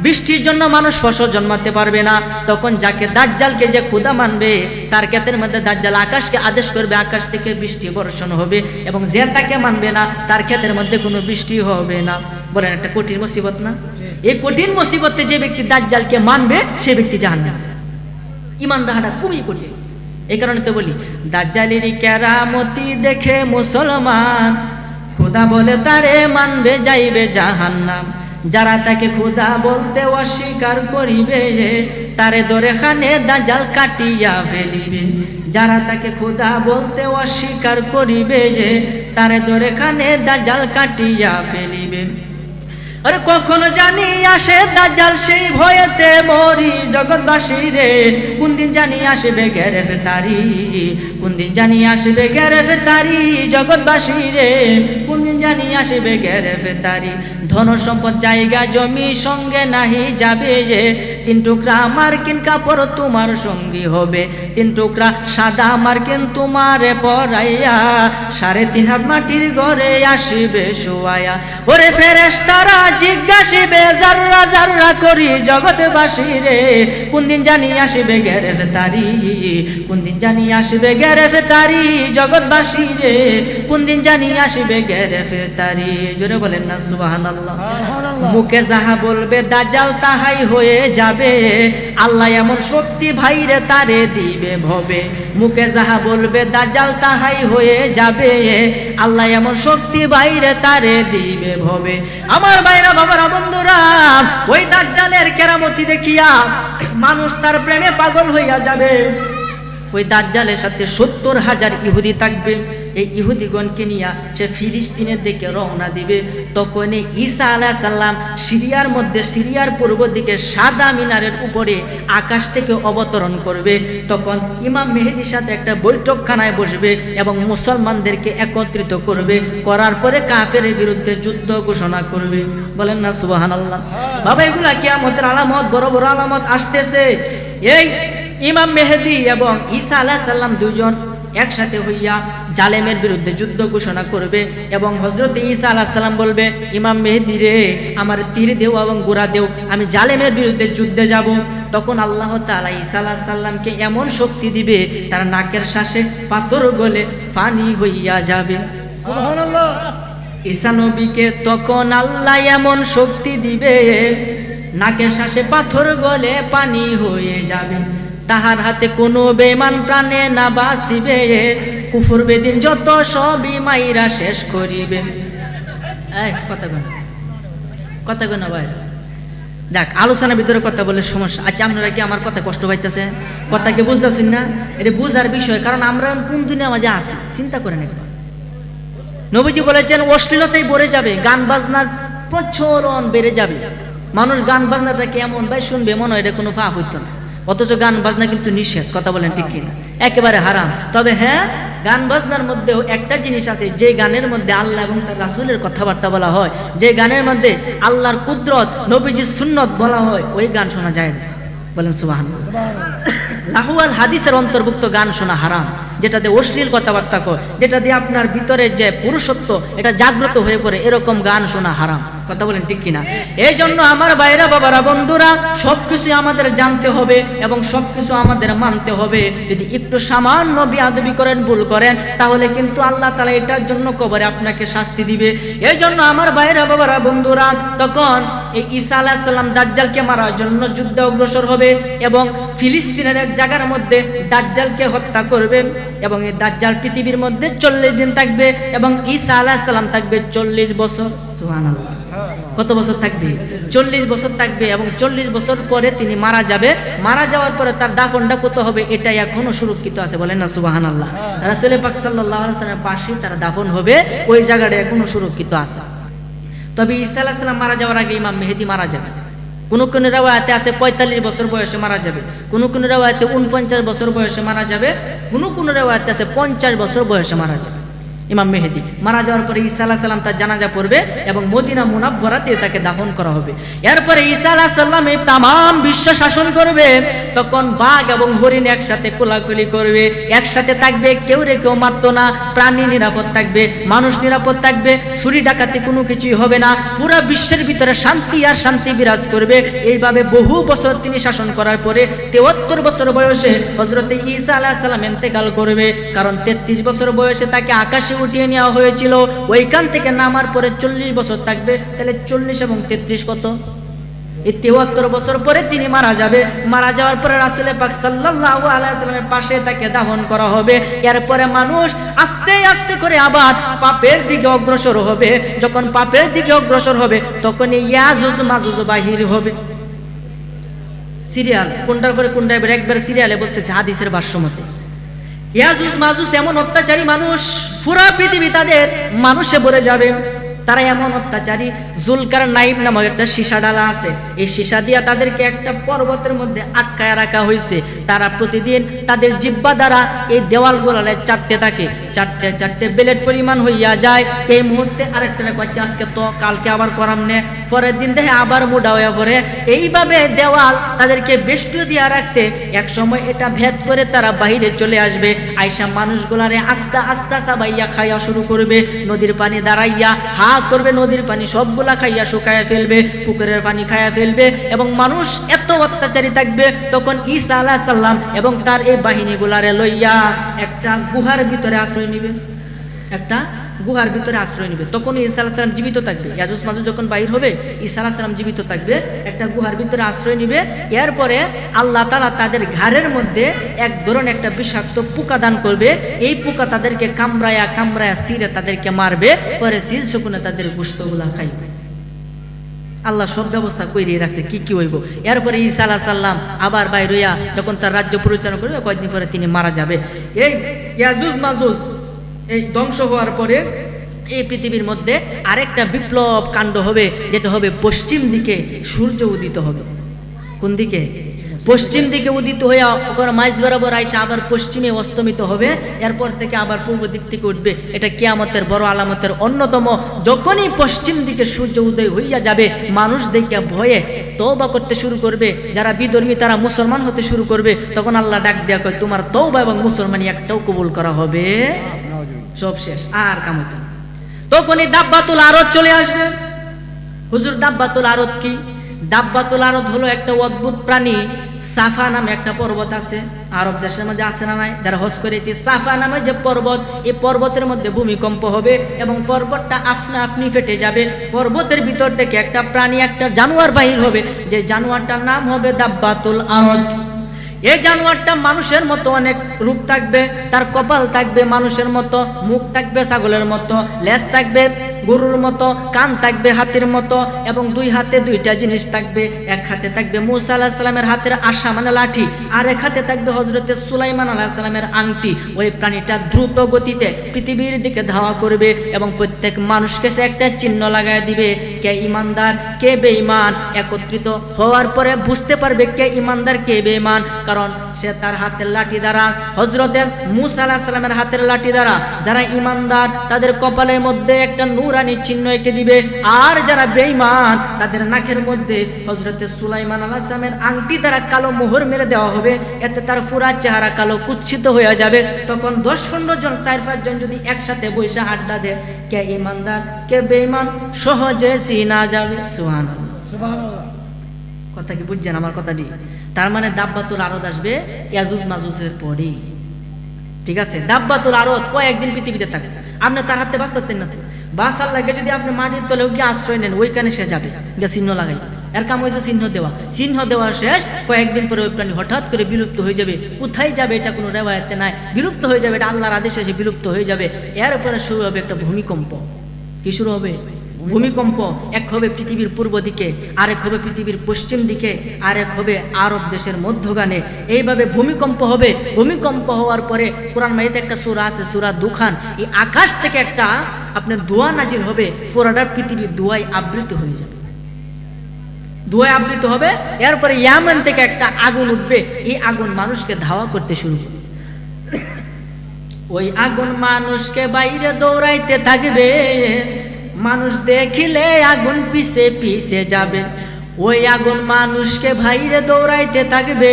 বৃষ্টির জন্য মানুষ ফসল জন্মাতে পারবে না। তখন যাকে দাজ্জালকে যে খোদা মানবে তার ক্ষেতের মধ্যে দাজ্জাল আকাশকে আদেশ করবে, আকাশ থেকে বৃষ্টি বর্ষণ হবে, এবং যে তাকে মানবে না তার ক্ষেতের মধ্যে কোনো বৃষ্টি হবে না। বলেন, একটা কঠিন মুসিবত না? এই কঠিন মুসিবতে যে ব্যক্তি দাজ্জালকে মানবে সে ব্যক্তি জাহান্নামে। ঈমান রাখাটা খুবই কঠিন। এই কারণে তো বলি, দাজ্জালের কেরামতি দেখে মুসলমান খোদা বলে তারে মানবে, যাইবে জাহান্নাম। যারা তাকে খোদা বলতে অস্বীকার করিবে তারে ধরে খানে দাজ্জাল কাটিয়া ফেলিবে। যারা তাকে খোদা বলতে অস্বীকার করিবে তারে ধরে খানে দাজ্জাল কাটিয়া ফেলিবে। আরে কখনো জানি আসে দাজ্জাল, সেই ভয়েতে মরি জগৎবাসী রে। কোন দিন জানি আসবে গ্রেফতারি, কোন দিন জানি আসবে গ্রেফতারি জগৎবাসী রে। কোন দিন জানি আসবে গ্রেফতারি। ধন সম্পদ জায়গা জমি সঙ্গে নাহি যাবে যে, 3 টুকরা মার্কিন কাপড় তোমার সঙ্গী হবে, 3 টুকরা সাদা মার্কিন তোমারে পরাইয়া, 3.5 হাত মাটির ঘরে আসিবে শোয়ায়া। ওরে ফেরেশতারা জিজ্ঞাসিবে জাররা জাররা করি জগৎবাসী রে, কোন দিন জানি আসবে গ্রেফতারি, কোন দিন জানি আসবে গ্রেফতারি জগৎবাসী রে, কোন দিন জানি আসবে গ্রেফতারি। জোরে বলেন না সুবহানাল্লাহ। মুখে যাহা বলবে দাজ্জাল তাহাই হয়ে যাবে, আল্লাহ এমন শক্তি ভাইরে তারে দিবে ভবে। মুখে যাহা বলবে দাজ্জাল তাহাই হয়ে যাবে, আল্লাহ এমন শক্তি ভাইরে তারে দিবে ভবে। আমার ভাইরা বাবারা বন্ধুরা, ওই দাজ্জালের কেরামতি দেখিয়া মানুষ তার প্রেমে পাগল হইয়া যাবে। ওই দাজ্জালের সাথে 70,000 ইহুদি থাকবে। এই ইহুদিগণকে নিয়ে সে ফিলিস্তিনের দিকে রওনা দিবে। তখন ঈসা আলাইহিস সালাম সিরিয়ার মধ্যে, সিরিয়ার পূর্ব দিকে সাদা মিনারের উপরে আকাশ থেকে অবতরণ করবে। তখন ইমাম মেহেদির সাথে একটা বৈঠকখানায় বসবে এবং মুসলমানদেরকে একত্রিত করবে। করার পরে কাফেরের বিরুদ্ধে যুদ্ধ ঘোষণা করবে। বলেন না সুবহানাল্লাহ। বাবা, এগুলা কিয়ামতের আলামত, বড় বড় আলামত আসতেছে। এই ইমাম মেহেদি এবং ঈসা আলাইহিস সালাম দুজন একসাথে হইয়া জালেমের বিরুদ্ধে যুদ্ধ ঘোষণা করবে এবং হযরত ঈসা আলাইহিস সালাম বলবে, ইমাম মেহেদি রে, আমার তীর দেও এবং গোরা দেও, আমি জালেমের বিরুদ্ধে যুদ্ধে যাব। তখন আল্লাহ তাআলা ঈসা আলাইহিস সালামকে এমন শক্তি দিবে, তার নাকের শ্বাসে পাথর গলে পানি হইয়া যাবে। সুবহানাল্লাহ। ঈসা নবীকে তখন আল্লাহ এমন শক্তি দিবে, নাকের শ্বাসে পাথর গলে পানি হয়ে যাবে। তাহার হাতে কোনো বেঈমান প্রাণে না বাঁচিবে, কুফর বেদিন যত সবই মাইরা শেষ করিবে। এই কথা গো না ভাই, যাক, আলোচনার ভিতরে কথা বলে সমস্যা। আচ্ছা, আপনারা কি আমার কথা কষ্ট পাইতেছে? কথা কি বুঝতেছেন না? এটা বুঝার বিষয়, কারণ আমরা কোন দুনিয়ার মাঝে আছি চিন্তা করেন একবার। নবীজি বলেছেন অশ্লীলতাই ভরে যাবে, গান বাজনার প্রচলন বেড়ে যাবে। মানুষ গান বাজনাটা কেমন ভাই শুনবে, মনে হয় এটা কোনো পাপ হইতো না, অথচ গান বাজনা কিন্তু নিষেধ। কথা বলেন ঠিক কিনা? একেবারে হারাম। তবে হ্যাঁ, গান বাজনার মধ্যেও একটা জিনিস আছে, যে গানের মধ্যে আল্লাহ এবং তার রাসূলের কথাবার্তা বলা হয়, যে গানের মধ্যে আল্লাহর কুদরত, নবীজির সুন্নত বলা হয়, ওই গান শোনা যায়। বলেন সুবহানাল্লাহ। লাহওয়াল হাদিসের অন্তর্ভুক্ত গান শোনা হারাম, যেটাতে অশ্লীল কথাবার্তা কয়, যেটা দিয়ে আপনার ভিতরে যে পুরুষত্ব এটা জাগ্রত হয়ে পড়ে, এরকম গান শোনা হারাম। কথা বলেন ঠিক কিনা? এই জন্য আমার ভাইরা বাবারা বন্ধুরা, সবকিছু আমাদের জানতে হবে এবং সবকিছু আমাদের মানতে হবে। যদি একটু সামান্য বিয়াদবি করেন, ভুল করেন, তাহলে কিন্তু আল্লাহ তাআলা এটার জন্য কবরে আপনাকে শাস্তি দিবে। এই জন্য আমার ভাইরা বাবারা বন্ধুরা, তখন এই ঈসা আলাইহিস সালাম দাজ্জালকে মারার জন্য যুদ্ধে অগ্রসর হবে এবং ফিলিস্তিনের এক জায়গার মধ্যে দাজ্জালকে হত্যা করবে এবং এই দাজ্জাল পৃথিবীর মধ্যে 40 দিন থাকবে এবং ঈসা আলাইহিস সালাম থাকবে 40 বছর। সুবহানাল্লাহ। কত বছর থাকবে? 40 বছর থাকবে এবং 40 বছর পরে তিনি মারা যাবে। মারা যাওয়ার পরে তার দাফনটা কত হবে, এটা এখনো সুরক্ষিত আছে। বলেন না সুবহানাল্লাহ। রাসূল পাক সাল্লাল্লাহু আলাইহি ওয়াসাল্লামের পাশে তার দাফন হবে, ওই জায়গাটা এখনো সুরক্ষিত আছে। তবে ঈসা আলাইহিস সালাম মারা যাওয়ার আগে ইমাম মেহেদী মারা যাবে। কোন কোন রাওয়ায়াতে আছে 45 বছর বয়সে মারা যাবে, কোন কোন রাওয়ায়াতে 49 বছর বয়সে মারা যাবে, কোন কোন রাওয়ায়াতে আছে 50 বছর বয়সে মারা যাবে। ইমাম মেহেদী মারা যাওয়ার পরে ঈসা আলাইহিস সালাম তার জানাজা পড়বে এবং মদিনা মুনাওয়ারাতে তাকে দাফন করা হবে। এরপরে ঈসা আলাইহিস সালাম এই তাম বিশ্ব শাসন করবে। তখন বাঘ এবং হরিণ একসাথে কোলাকুলি করবে, একসাথে থাকবে, কেউ রে কেউ মারতো না, প্রাণী নিরাপদ থাকবে, মানুষ নিরাপদ থাকবে, চুরি ডাকাতি কোনো কিছুই হবে না, পুরো বিশ্বের ভিতরে শান্তি আর শান্তি বিরাজ করবে। এইভাবে বহু বছর তিনি শাসন করার পরে 73 বছর বয়সে হযরত ঈসা আলাইহিস সালাম ইন্তেকাল করবে। কারণ 33 বছর বয়সে তাকে আকাশে উঠিয়ে নেওয়া হয়েছিল, ওইখান থেকে নামার পরে 40 বছর থাকবে। তাহলে 40 এবং 33 কত? এই 73 বছর পরে তিনি মারা যাবে। মারা যাওয়ার পরে রাসূল পাক সাল্লাল্লাহু আলাইহি ওয়াসাল্লামের পাশে তাকে দাফন করা হবে। এরপরে মানুষ আস্তে আস্তে করে আবার পাপের দিকে অগ্রসর হবে। যখন পাপের দিকে অগ্রসর হবে, তখন ইয়াজুজ মাজুজ বাহির হবে। সিরিয়াল কোনটার পরে কোনটা, একবার সিরিয়ালে বলতেছে হাদিসের ভাষ্য মতে ইয়াজুজ মাজুজ এমন অত্যাচারী মানুষ, পুরা পৃথিবী তাদের মানুষে ভরে যাবে। তারা এমন অত্যাচারী, জুলকারনাইন নামক একটা সীসা ডালা আছে, এই সীসা দিয়া তাদেরকে একটা পর্বতের মধ্যে আটকায় রাখা হয়েছে। তারা প্রতিদিন তাদের জিহ্বা দ্বারা এই দেওয়ালগুলারে চাটতে থাকে, চারটে চারটে বেলেট পরিমাণ হইয়া যায়। এই মুহূর্তে আরেকটা কচ্ছে আজকে তো, কালকে আবার করাম নে, পরের দিন দেখে আবার মুডা হয়ে পড়ে। এইভাবে দেওয়াল তাদেরকে বেষ্টু দিয়া রাখছে। এক সময় এটা ভেদ করে তারা বাহিরে চলে আসবে, আইসা মানুষগুলারে আস্তে আস্তে চাবাইয়া খাইয়া শুরু করবে। নদীর পানি দাঁড়াইয়া হা করবে, নদীর পানি সবগুলা খাইয়া শুকাইয়া ফেলবে, পুকুরের পানি খাইয়া ফেলবে। এবং মানুষ এত অত্যাচারী থাকবে, তখন ঈসা আলাইহিস সালাম এবং তার এই বাহিনীগুলারে লইয়া একটা গুহার ভিতরে আশ্রয় নিবে, একটা গুহার ভিতরে আশ্রয় নিবে। তখন ঈসা আলাইহিস সালাম জীবিত থাকবে। ইয়াজুজ মাজুজ যখন বাহির হবে, ঈসা আলাইহিস সালাম জীবিত থাকবে, একটা গুহার ভিতরে আশ্রয় নিবে। এরপরে আল্লাহ তাআলা তাদের ঘাড়ের মধ্যে এক ধরনের একটা বিষাক্ত পোকা দান করবে। এই পোকা তাদেরকে কামড়ায়া কামড়ায়া ছিঁড়ে তাদেরকে মারবে, পরে সিল শুকুনে তাদের গোশতগুলা খাইবে। আল্লাহ সব ব্যবস্থা কইরে রাখছে কি কি হইব। এরপরে ঈসা আলাইহিস সালাম আবার বাইর হইয়া যখন তার রাজ্য পরিচালনা করবে, কয়েকদিন পরে তিনি মারা যাবে। এই ইয়াজুজ মাজুজ এই ধ্বংস হওয়ার পরে এই পৃথিবীর মধ্যে আরেকটা বিপ্লব কাণ্ড হবে, যেটা হবে পশ্চিম দিকে সূর্য উদিত হবে। কোন দিকে? পশ্চিম দিকে উদিত হইয়া ওখানে মাঝ বরাবর আইসা আবার পশ্চিমে অস্তমিত হবে। এরপর থেকে আবার পূর্ব দিক থেকে উঠবে। এটা কিয়ামতের বড় আলামতের অন্যতম। যখনই পশ্চিম দিকে সূর্য উদয় হইয়া যাবে, মানুষ দেখে ভয়ে তওবা করতে শুরু করবে। যারা বিধর্মী তারা মুসলমান হতে শুরু করবে। তখন আল্লাহ ডাক দেয়া কয়, তোমার তওবা এবং মুসলমানি একটাও কবুল করা হবে, সব শেষ, আর কাম হইতো না। তখনই দাব্বাতুল আরদ চলে আসবে। হুজুর দাব্বাতুল আরদ কি? দাব্বাতুল আরদ হলো একটা অদ্ভুত প্রাণী। সাফা নামে একটা পর্বত আছে, আরব দেশের মধ্যে আছে না নাই? যারা হজ করেছে, সাফা নামে যে পর্বত, এই পর্বতের মধ্যে ভূমিকম্প হবে এবং পর্বতটা আপনা আপনি ফেটে যাবে। পর্বতের ভিতর থেকে একটা প্রাণী, একটা জানোয়ার বাহির হবে, যে জানোয়ারটার নাম হবে দাব্বাতুল আরদ। এই জানোয়ারটা মানুষের মতো অনেক রূপ থাকবে, তার কপাল থাকবে মানুষের মতো, মুখ থাকবে ছাগলের মতো, লেজ থাকবে গরুর মতো, কান থাকবে হাতির মতো, এবং দুই হাতে দুইটা জিনিস থাকবে। এক হাতে থাকবে মূসা আলাইহিস সালামের হাতের আশা মানে লাঠি, আর এক হাতে থাকবে হযরতে সুলাইমান আলাইহিস সালামের আংটি। ওই প্রাণীটা দ্রুত গতিতে পৃথিবীর দিকে ধাওয়া করবে এবং প্রত্যেক মানুষকে সে একটা চিহ্ন লাগায় দিবে, কে ইমানদার কে বেঈমান। একত্রিত হওয়ার পরে বুঝতে পারবে কে ইমানদার কে বেঈমান, কারণ সে তার হাতের লাঠি দ্বারা, হযরতে মূসা আলাইহিস সালামের হাতের লাঠি দ্বারা যারা ইমানদার তাদের কপালের মধ্যে একটা নূরানি চিহ্ন এঁকে দিবে, আর যারা বেঈমান তাদের নাকের মধ্যে হযরতে সুলাইমান আলাইহিস সালামের আংটি দ্বারা কালো মোহর মেরে দেওয়া হবে। এতে তার পুরা চেহারা কালো কুৎসিত হয়ে যাবে। তখন 10-15 জন 4-5 জন যদি একসাথে বসে আড্ডা দেয়, কে ইমানদার কে বেঈমান সহজে চিনা যাবে। সুবহানাল্লাহ। কথা কি বুঝছেন আমার কথাটি? তার মানে দাব্বাতুল আরদ আসবে ইয়াজুজ মাজুজের পরেই, ঠিক আছে? দাব্বাতুল আরদ কয়েকদিন পৃথিবীতে থাকবে, আপনি তার হাতে বাঁচতেন না। বাঁচার লাগে যদি আপনি মাটির তলেও গিয়ে আশ্রয় নেন, ওইখানে সে যাবে, গিয়ে চিহ্ন লাগাই। এর কাম হয়েছে চিহ্ন দেওয়া। চিহ্ন দেওয়া শেষ, কয়েকদিন পরে ওই প্রাণী হঠাৎ করে বিলুপ্ত হয়ে যাবে। কোথায় যাবে এটা কোনো রেওয়ায়েতে নাই, বিলুপ্ত হয়ে যাবে, এটা আল্লাহর আদেশে এসে বিলুপ্ত হয়ে যাবে। এর উপরে শুরু হবে একটা ভূমিকম্প। কি শুরু হবে? ভূমিকম্প। এক হবে পৃথিবীর পূর্ব দিকে, আরেক হবে পৃথিবীর পশ্চিম দিকে, আরেক হবে আরব দেশের মধ্যগানে। এইভাবে ভূমিকম্প হবে। ভূমিকম্প হওয়ার পরে কোরআন মাজিদে একটা সূরা আছে, সূরা দুখান। এই আকাশ থেকে একটা আপনার ধোঁয়া নাজিল হবে, পুরোটা পৃথিবী ধোঁয়ায় আবৃত হয়ে যাবে, ধোঁয়ায় আবৃত হবে। এরপরে ইয়ামেন থেকে একটা আগুন উঠবে, এই আগুন মানুষকে ধাওয়া করতে শুরু করবে। ওই আগুন মানুষকে বাইরে দৌড়াইতে থাকবে, মানুষ দেখিলে আগুন পিছে পিছে যাবে। ওই আগুন মানুষকে বাইরে দৌড়াইতে থাকবে,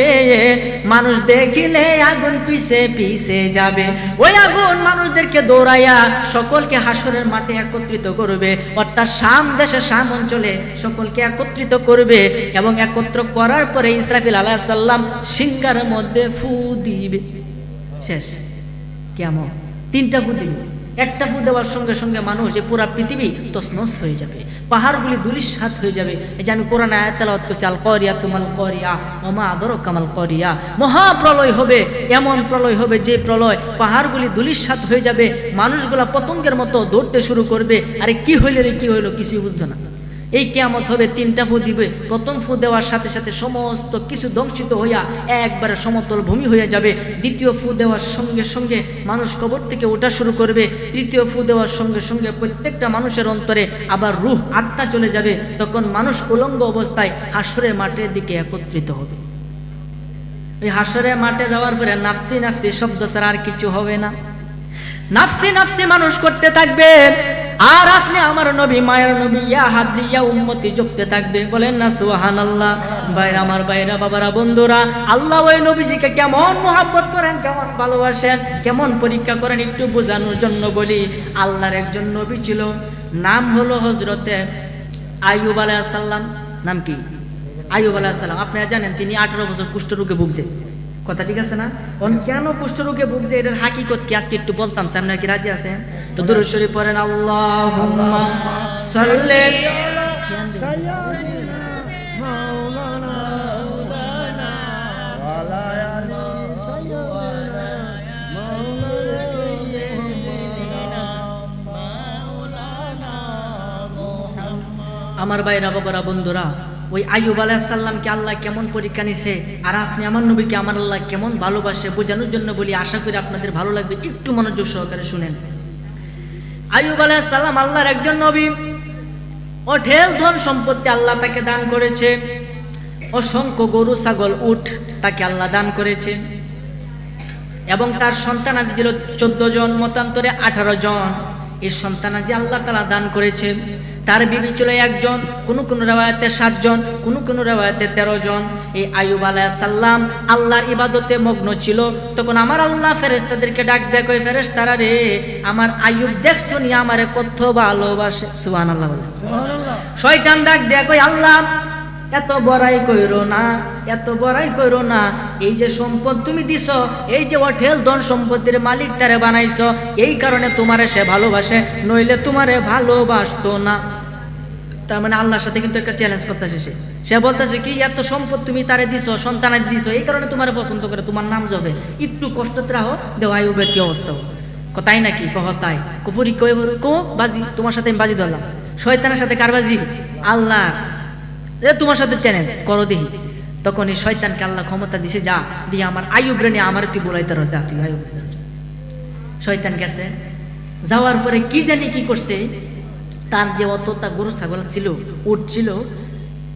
মানুষ দেখিলে আগুন পিছে পিছে যাবে। ওই আগুন মানুষদেরকে দৌড়াইয়া সকলকে হাসরের মাঠে একত্রিত করবে, অর্থাৎ শাম দেশে শাম অঞ্চলে সকলকে একত্রিত করবে। এবং একত্র করার পরে ইসরাফিল আলাইহিস সালাম সিংহার মধ্যে ফু দিবে। শেষ কেমন? 3টা ফু দিবে। একটা ফু দেওয়ার সঙ্গে সঙ্গে মানুষ, এই পুরা পৃথিবী তছনছ হয়ে যাবে, পাহাড়গুলি ধূলিসাৎ হয়ে যাবে। এই যে আমি কোরআনে আয়াত তেলাওয়াত করছি, আল করিয়া তুমাল করিয়া ওমা আদরাকা মাল করিয়া। মহাপ্রলয় হবে, এমন প্রলয় হবে যে প্রলয় পাহাড়গুলি ধূলিসাৎ হয়ে যাবে, মানুষগুলা পতঙ্গের মতো দৌড়তে শুরু করবে। আরে কি হইল রে, কি হইলো, কিছুই বুঝতো না। এই কিয়ামত হবে, 3টা ফু দিবে। প্রথম ফু দেওয়ার সাথে সাথে সমস্ত কিছু ধ্বংসিত হইয়া একবারে সমতল ভূমি হয়ে যাবে। দ্বিতীয় ফু দেওয়ার সঙ্গে সঙ্গে মানুষ কবর থেকে ওঠা শুরু করবে। তৃতীয় ফু দেওয়ার সঙ্গে সঙ্গে প্রত্যেকটা মানুষের অন্তরে আবার রূহ, আত্মা চলে যাবে। তখন মানুষ উলঙ্গ অবস্থায় হাসরের মাঠের দিকে একত্রিত হবে। ওই হাসরের মাঠে যাওয়ার পরে নাফসি নাফসি শব্দ ছাড়া আর কিছু হবে না। নাফসি নাফসি মানুষ করতে থাকবে, আর আপনি আমার নবী, মায়ের নবী, ইয়া হাবলি ইয়া উম্মতি জপতে থাকবে। বলেন না সুবহানাল্লাহ। ভাইরা আমার, ভাইরা বাবারা, বন্ধুরা, আল্লাহ ওই নবীজিকে কেমন মুহাব্বত করেন, কেমন ভালোবাসেন, কেমন পরীক্ষা করেন একটু বোঝানোর জন্য বলি। আল্লাহর একজন নবী ছিল, নাম হলো হযরতে আইয়ুব আলাইহিস সালাম। নাম কি? আইয়ুব আলাইহিস সালাম। আপনারা জানেন তিনি 18 বছর কুষ্ঠরোগে ভুগছে। কথা ঠিক আছে না? কেন কুষ্ঠরোগে ভুগছে এটার হাকিকত কি আজকে একটু বলতাম। সামনে কি রাজি আছেন? তো দুরূদ শরীফ পড়েন, আল্লাহুম্মা সাল্লি আমার ভাইরা বাবারা, বন্ধুরা, ওই আইয়ুব আলাইহিস সালামকে আল্লাহ কেমন পরীক্ষা নিছে, আর আপনি আমার নবীকে আমার আল্লাহ কেমন ভালোবাসে বোঝানোর জন্য বলি। আশা করি আপনাদের ভালো লাগবে, একটু মনোযোগ সহকারে শুনেন। আইয়ুব আলাইহিস সালাম আল্লাহর একজন নবী। অঢেল ধন সম্পত্তি আল্লাহ তাকে দান করেছে। অসংখ্য গরু, ছাগল, উট তাকে আল্লাহ দান করেছে। এবং তার সন্তানাদি ছিল 14 জন, মতান্তরে 18 জন। এই সন্তানাদি আল্লাহ তাআলা দান করেছে। তার বিবি ছিল 1 জন, কোন রিওয়ায়াতে 7 জন, কোন রিওয়ায়াতে 13 জন। এই আইয়ুব আলাইহিস সালাম আল্লাহর ইবাদতে মগ্ন ছিল। তখন আমার আল্লাহ ফেরেশতাদেরকে ডাক দেয়, কই ফেরেশতারা রে, আমার আইয়ুব দেখছো নি আমারে কত ভালোবাসে। সুবহানাল্লাহ বলে। সুবহানাল্লাহ। শয়তান ডাক দেয়, কই আল্লাহ এত বড়াই কইরো না, এত বড়াই কইরো না। এই যে সম্পদ তুমি দিছো, এই যে অঢেল ধন সম্পত্তির মালিক তারে বানাইছো, এই কারণে তোমারে সে ভালোবাসে, নইলে তোমারে ভালোবাসতো না। তার মানে আল্লাহর সাথে কিন্তু একটা চ্যালেঞ্জ করতেছে। সে বলতেছে কি, এত সম্পদ তুমি তারে দিছো, সন্তানাদি দিছো, এই কারণে তোমারে পছন্দ করে, তোমার নাম জবে, একটু কষ্ট রাখো। দেও আইয়ুবের কি অবস্থা। তাই নাকি? কহ তাই। কুফরি কই কো বাজি, তোমার সাথে আমি বাজি ধরলাম। শয়তানের সাথে কার বাজি? আল্লাহ। তোমার সাথে চ্যালেঞ্জ করো দেখি। তখন এই শয়তানকে আল্লাহ ক্ষমতা দিছে, যা দিয়ে আমার আইয়ুব রে নিয়ে আমার তুই বলাইতে রো, যা তুই আইয়ুব। শয়তান গেছে, যাওয়ার পরে কি জানি কি করছে, তার যে অতটা গরু ছাগল ছিল, উট ছিল,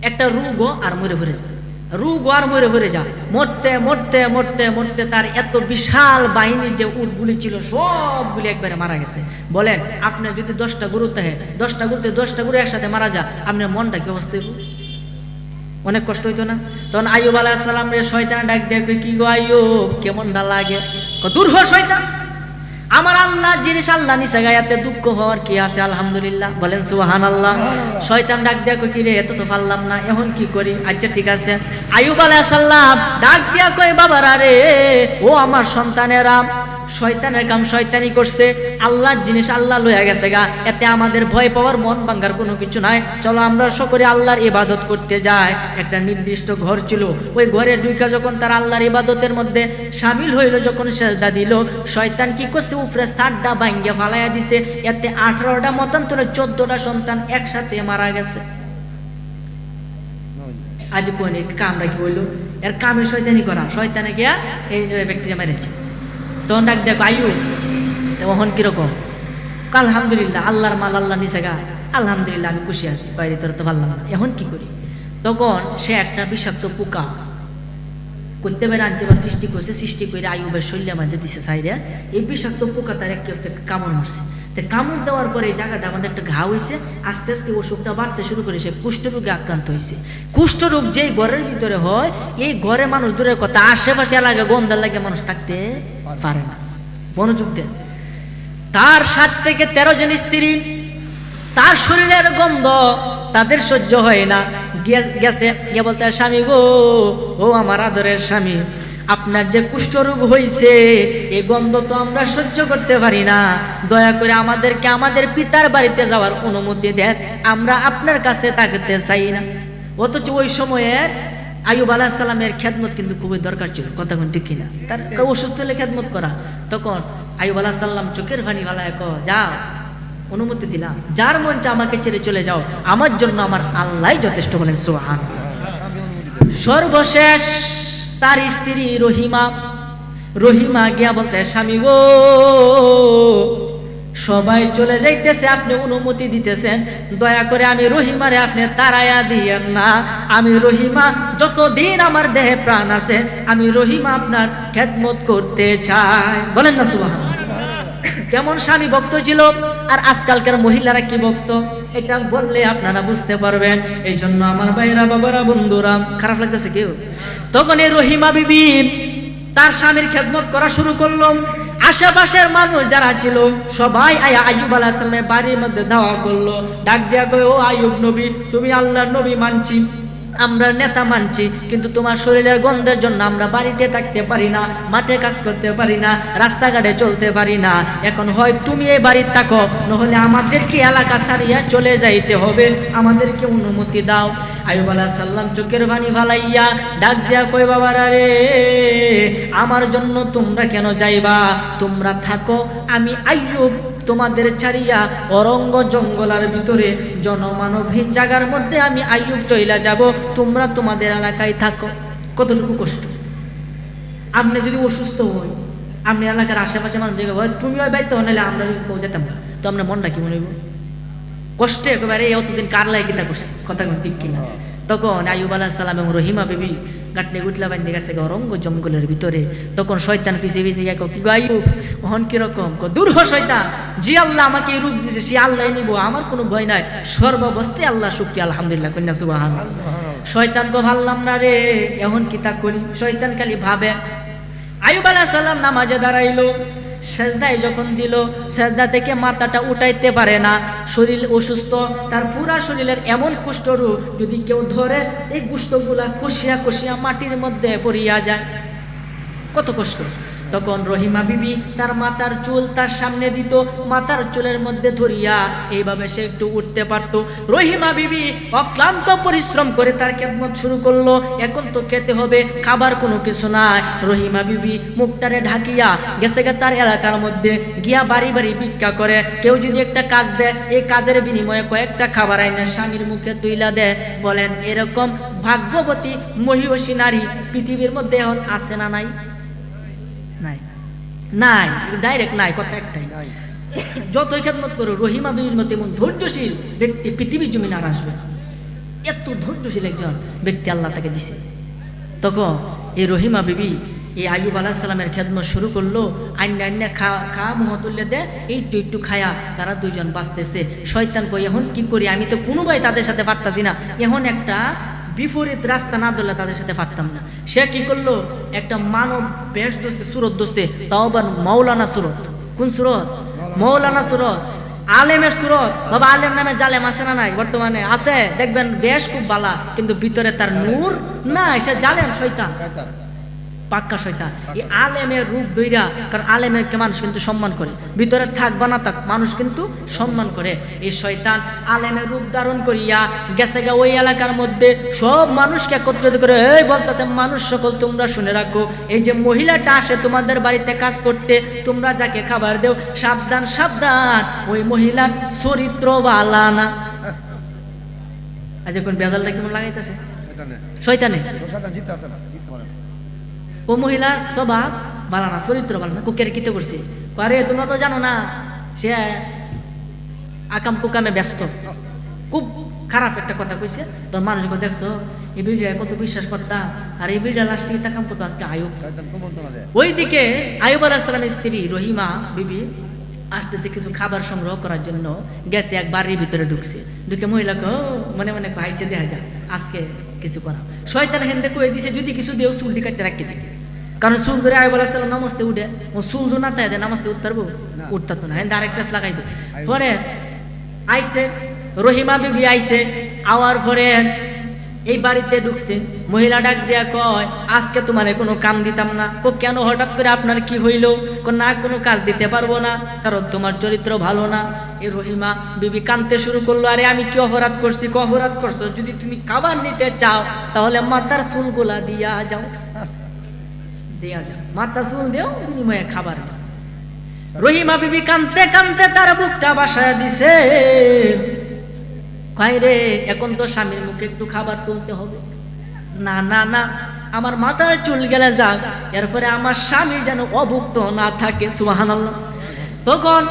একটা রোগও আর মরে ভরে যায়, রোগ আর মরে ভরে যায়। মরতে মরতে মরতে মরতে তার এত বিশাল বাহিনীর যে উটগুলি ছিল সবগুলি একবারে মারা গেছে। বলেন আপনার যদি 10টা গরু থাকে, 10টা গরুতে 10টা গরু একসাথে মারা যায়, আপনার মনটা কি অবস্থা হইব? অনেক কষ্ট হইতো না? তখন আইয়ুব আলাইহিস সালাম রে শয়তান ডাক দেয়, কি গো আইয়ুব কেমনটা লাগে? দূর হ শয়তান, আমার আল্লাহ জিনিস আল্লাহ নিছে গায়াতে দুঃখ হওয়ার কি আছে? আলহামদুলিল্লাহ বলেন সুবহানাল্লাহ। শয়তান ডাক দেয়া কই, কি রে এত তো পারলাম না, এখন কি করি? আচ্ছা ঠিক আছে। আইয়ুব আলাইহিস সালাম ডাক দিয়া কই, বাবারা রে, ও আমার সন্তানেরা, শয়তানের কাম শয়তানি করছে, আল্লাহর জিনিস আল্লাহ লইয়া গেছে গা, এতে আমাদের ভয় পাওয়ার, মন ভাঙ্গার কোনো কিছু নাই। চলো আমরা সকলে আল্লাহর ইবাদত করতে যাই। একটা নির্দিষ্ট ঘর ছিল, ওই ঘরে ঢুইকা যখন তার আল্লাহর ইবাদতের মধ্যে শামিল হইল, যখন সেজদা দিল, শয়তান কি করছে, উপরে 7টা ভাঙ্গিয়া ফালাইয়া দিছে। এতে 18টা মতান্তরে 14টা সন্তান একসাথে মারা গেছে। আজ কোন কামরা কি হইল? এর কামে শয়তানি করা, শয়তানে গিয়া এই ব্যক্তিটা মেরেছে। তখন ডাক দেখো আইয়ুব, তখন কিরকম? আলহামদুলিল্লাহ, আল্লাহর মাল আল্লাহ নিছে গা, আলহামদুলিল্লাহ আমি খুশি আছি, বাইরে তোর তো পারলাম না, এখন কি করি? তখন সে একটা বিষাক্ত পোকা করতে পারে আনছে বা সৃষ্টি করছে, সৃষ্টি করে আইয়ুবের শরীরের মধ্যে দিছে সাইডে। এই বিষাক্ত পোকা তার একটা কামড় মারছে। তো কামড় দেওয়ার পরে এই জায়গাটা আমাদের একটা ঘা হয়েছে, আস্তে আস্তে অসুখটা বাড়তে শুরু করে, সে কুষ্ঠরোগে আক্রান্ত হয়েছে। কুষ্ঠরোগ যেই ঘরের ভিতরে হয়, এই ঘরে মানুষ দূরের কথা, আশেপাশে এলাকা গন্ধার লাগে মানুষ থাকতে পারে না। মনোযোগ দেন। তার 7 থেকে 13 জন স্ত্রী, তার শরীরের গন্ধ তাদের সহ্য হয় না। গেছে গিয়ে বলতে, স্বামী গো, ও আমার আদরের স্বামী, আপনার যে কুষ্ঠরোগ হয়েছে, এই গন্ধ তো আমরা সহ্য করতে পারি না, দয়া করে আমাদেরকে আমাদের পিতার বাড়িতে যাওয়ার অনুমতি দেন, আমরা আপনার কাছে থাকতে চাই না। অথচ ওই সময়ের আইয়ুব আলাইহিস সালামের খেদমত কিন্তু খুবই দরকার ছিল, কথা কোন ঠিক কিনা? তার অসুস্থ হলে খেদমত করা। তখন আইয়ুব আলাইহিস সালাম চোখের পানি ফালায় যাও, অনুমতি দিলাম, যার মন চায় আমাকে ছেড়ে চলে যাও, আমার জন্য আমার আল্লাহ যথেষ্ট, বলেন সুবহান। সর্বশেষ তার স্ত্রী রহিমা গিয়া বলতে, স্বামী গো, সবাই চলে যাইতেছে, আপনি অনুমতি দিতেছেন, দয়া করে আমি রহিমারে আপনি তাড়াইয়া দিয়েন না। আমি রহিমা যতদিন আমার দেহে প্রাণ আছে, আমি রহিমা আপনার খেদমত করতে চাই, বলেন না সুবহান। কেমন স্বামী ভক্ত ছিল, আর আজকালকার মহিলারা কি ভক্ত, এটা বললে আপনারা বুঝতে পারবেন। এই জন্য আমার ভাইরা, বাবারা, বন্ধুরা, খারাপ লাগতেছে কেউ? তখন এই রহিমা বিবি তার স্বামীর খেদমত করা শুরু করলো। আশেপাশের মানুষ যারা ছিল সবাই আইয়ুব আলাইহিস সালামের বাড়ির মধ্যে দাওয়া করলো, ডাক দিয়া কয়, ও আইয়ুব নবী, তুমি আল্লাহর নবী মানছি, আমরা নেতা মানছি, কিন্তু তোমার শরীরের গন্ধের জন্য আমরা বাড়িতে থাকতে পারি না, মাঠে কাজ করতে পারি না, রাস্তাঘাটে চলতে পারি না। এখন হয় তুমি এই বাড়িতে থাকো, নহলে আমাদেরকে এলাকা ছাড়িয়া চলে যাইতে হবে, আমাদেরকে অনুমতি দাও। আইয়ুব আলাইহিস সালাম চোখের পানি ফালাইয়া ডাক দিয়া কই, বাবারা রে, আমার জন্য তোমরা কেন যাইবা? তোমরা থাকো, আমি আইয়ুব তোমাদের ছাড়িয়া অরঙ্গ জঙ্গলার ভিতরে জনমানবহীন জায়গার মধ্যে আমি আইয়ুব চইলা যাব, তোমরা তোমাদের এলাকায় থাকো। কতটুকু কষ্ট! আপনি যদি অসুস্থ হই, আপনি এলাকার আশেপাশে মানুষ জায়গা হয়, তুমি ওই বাড়িতে নাহলে আমরা যেতাম না, তো আমরা মনটা কি মনে হইব? কষ্টে একেবারে অতদিন কার লাগে গীতা করছি, কথা ঠিক কিনা? তখন আইয়ুব আলাইহিস সালাম এবং রহিমা বিবি গাটলে গুটলা বান্ধে গেছে অরঙ্গ জঙ্গলের ভিতরে। তখন শয়তান পিছে পিছে গিয়ে কি গো আইয়ুব, ওহন কিরকম? দূর হ শয়তান, যে আল্লাহ আমাকে এই রূপ দিয়েছে সে আল্লাহ নিব, আমার কোনো ভয় নাই, সর্বাবস্থায় আল্লাহ শুকরিয়া, আলহামদুলিল্লাহ, কন্যা সুবহানাল্লাহ। শয়তান কো ভাবলাম না রে, এখন কি তা করি? শয়তান খালি ভাবে। আইয়ুব আলাইহিস সালাম নামাজে দাঁড়াইলো, সেজদায় যখন দিল, সেজদা থেকে মাথাটা উঠাইতে পারে না, শরীর অসুস্থ, তার পুরা শরীরের এমন কুষ্ঠরোগ, যদি কেউ ধরে এই কুষ্ঠগুলা কষিয়া কষিয়া মাটির মধ্যে পড়িয়া যায়, কত কষ্ট। তখন রহিমা বিবি তার মাথার চুল তার সামনে দিত, মাথার চুলের মধ্যে ধরিয়া এইভাবে সে একটু উঠতে পারতো। রহিমা বিবি অক্লান্ত পরিশ্রম করে তার খেদমত শুরু করলো। এখন তো খেতে হবে, খাবার কোনো কিছু নাই। রহিমা বিবি মুখটারে ঢাকিয়া গেছে তার এলাকার মধ্যে গিয়া বাড়ি বাড়ি ভিক্ষা করে। কেউ যদি একটা কাজ দেয়, এই কাজের বিনিময়ে কয়েকটা খাবার আইনা স্বামীর মুখে তুইলা দেয়। বলেন, এরকম ভাগ্যবতী মহিষী নারী পৃথিবীর মধ্যে এখন আছে না নাই? নাই, নাই, ডাইরেক্ট নাই, কথা একটাই। যতই খেদমত করো, রহিমা বিবির মতো এমন ধৈর্যশীল ব্যক্তি পৃথিবীর জমিনে আর আসবে। এত ধৈর্যশীল একজন ব্যক্তি আল্লাহ তাকে দিছে। তখন এই রহিমা বিবি এই আইয়ুব আলাইহিস সালামের খেদমত শুরু করলো। আইনা খা মুহতুল্লে দে, একটু একটু খায়া তারা দুইজন বাঁচতেছে। শয়তান কই, এখন কি করি? আমি তো কোনো ভাই তাদের সাথে পারতাছি না, এখন একটা বিপরীত রাস্তা না ধরলে তাদের সাথে পারতাম না। সে কি করলো, একটা মানব বেশ দোষে, সুরত দোষে, তাও আবার মৌলানা সুরত। কোন সুরত? মৌলানা সুরত, আলেমের সুরত। বাবা, আলেম নামে জালেম আছে না নাই? বর্তমানে আছে, দেখবেন বেশ খুব বালা, কিন্তু ভিতরে তার নূর না, সে জালেম, শয়তান, পাক্কা শয়তান। এই আলেমের রূপ দইরা, কারণ আলেমকে মানুষ কিন্তু সম্মান করে, ভিতরে থাক বা না থাক মানুষ কিন্তু সম্মান করে। এই শয়তান আলেমের রূপ ধারণ করিয়া গেছে গা ওই এলাকার মধ্যে সব মানুষকে একত্রিত করে এই বলতেছে, মানুষ সকল তোমরা শুনে রাখো, এই যে মহিলাটা আসে তোমাদের বাড়িতে কাজ করতে, তোমরা যাকে খাবার দেও, সাবধান সাবধান, ওই মহিলার চরিত্র ভালো না। আজ এখন বেজালটা কেমন লাগাইতেছে শয়তানে, ও মহিলা স্বভাব ভালো না, চরিত্র ভালো না, কুকের কিতে করছে। আরে তোমরা তো জানো না, সে আকাম কুকামে ব্যস্ত, খুব খারাপ একটা কথা কইছে। তোর মানুষ দেখছো এই বিড়িয়া কত বিশ্বাস করতাম, আর এই বিড়িয়া লাস্টে তাকাম করতো আজকে আয়ুব। ওইদিকে আইয়ুব আলাইহিস সালামের স্ত্রী রহিমা বিবি আসতেছে কিছু খাবার সংগ্রহ করার জন্য, গেছে এক বাড়ির ভিতরে ঢুকছে। ঢুকে মহিলাকে মনে মনে ভাইছে, দেখা যায় আজকে কিছু করা। শয়তান হেন্দে কয়ে দিছে, যদি কিছু দেও চুল কাটতে রাখতে দিবে, কারণ চুল ধরে আইয়ুব আলাইহিস সালাম নামাজতে উঠে, ও চুল ধরে না তাই নামাজতে উঠতারবো, উঠতাতো না, হেন্দে আরেক ফেস লাগাইবে। পরে আইসে রহিমা বিবি, আইসে আওয়ার পরে এই বাড়িতে ঢুকছে। মহিলা ডাক দিয়া কয়, আজকে তোমার কোনো কাম দিতাম না। ও কেন, হঠাৎ করে আপনার কি হইল? না, কোনো কাজ দিতে পারবো না, কারণ তোমার চরিত্র ভালো না। এই রহিমা বিবি কাঁদতে শুরু করলো, আরে আমি কি অপরাধ করছি? কি অপরাধ করছো? যদি তুমি খাবার নিতে চাও তাহলে মাথার চুলগুলা দিয়া যাও, মাথা চুল দেও, বিনিময়ে খাবার। রহিমা বিবি কাঁদতে কাঁদতে তার বুকটা বাসায় দিছে। কয় রে, এখন তো স্বামীর মুখে একটু খাবার তুলতে হবে। না না না, আমার মাথার চুল গেলে যাক, এরপরে আমার স্বামী যেন অভুক্ত না থাকে। সুবহানাল্লাহ। তখন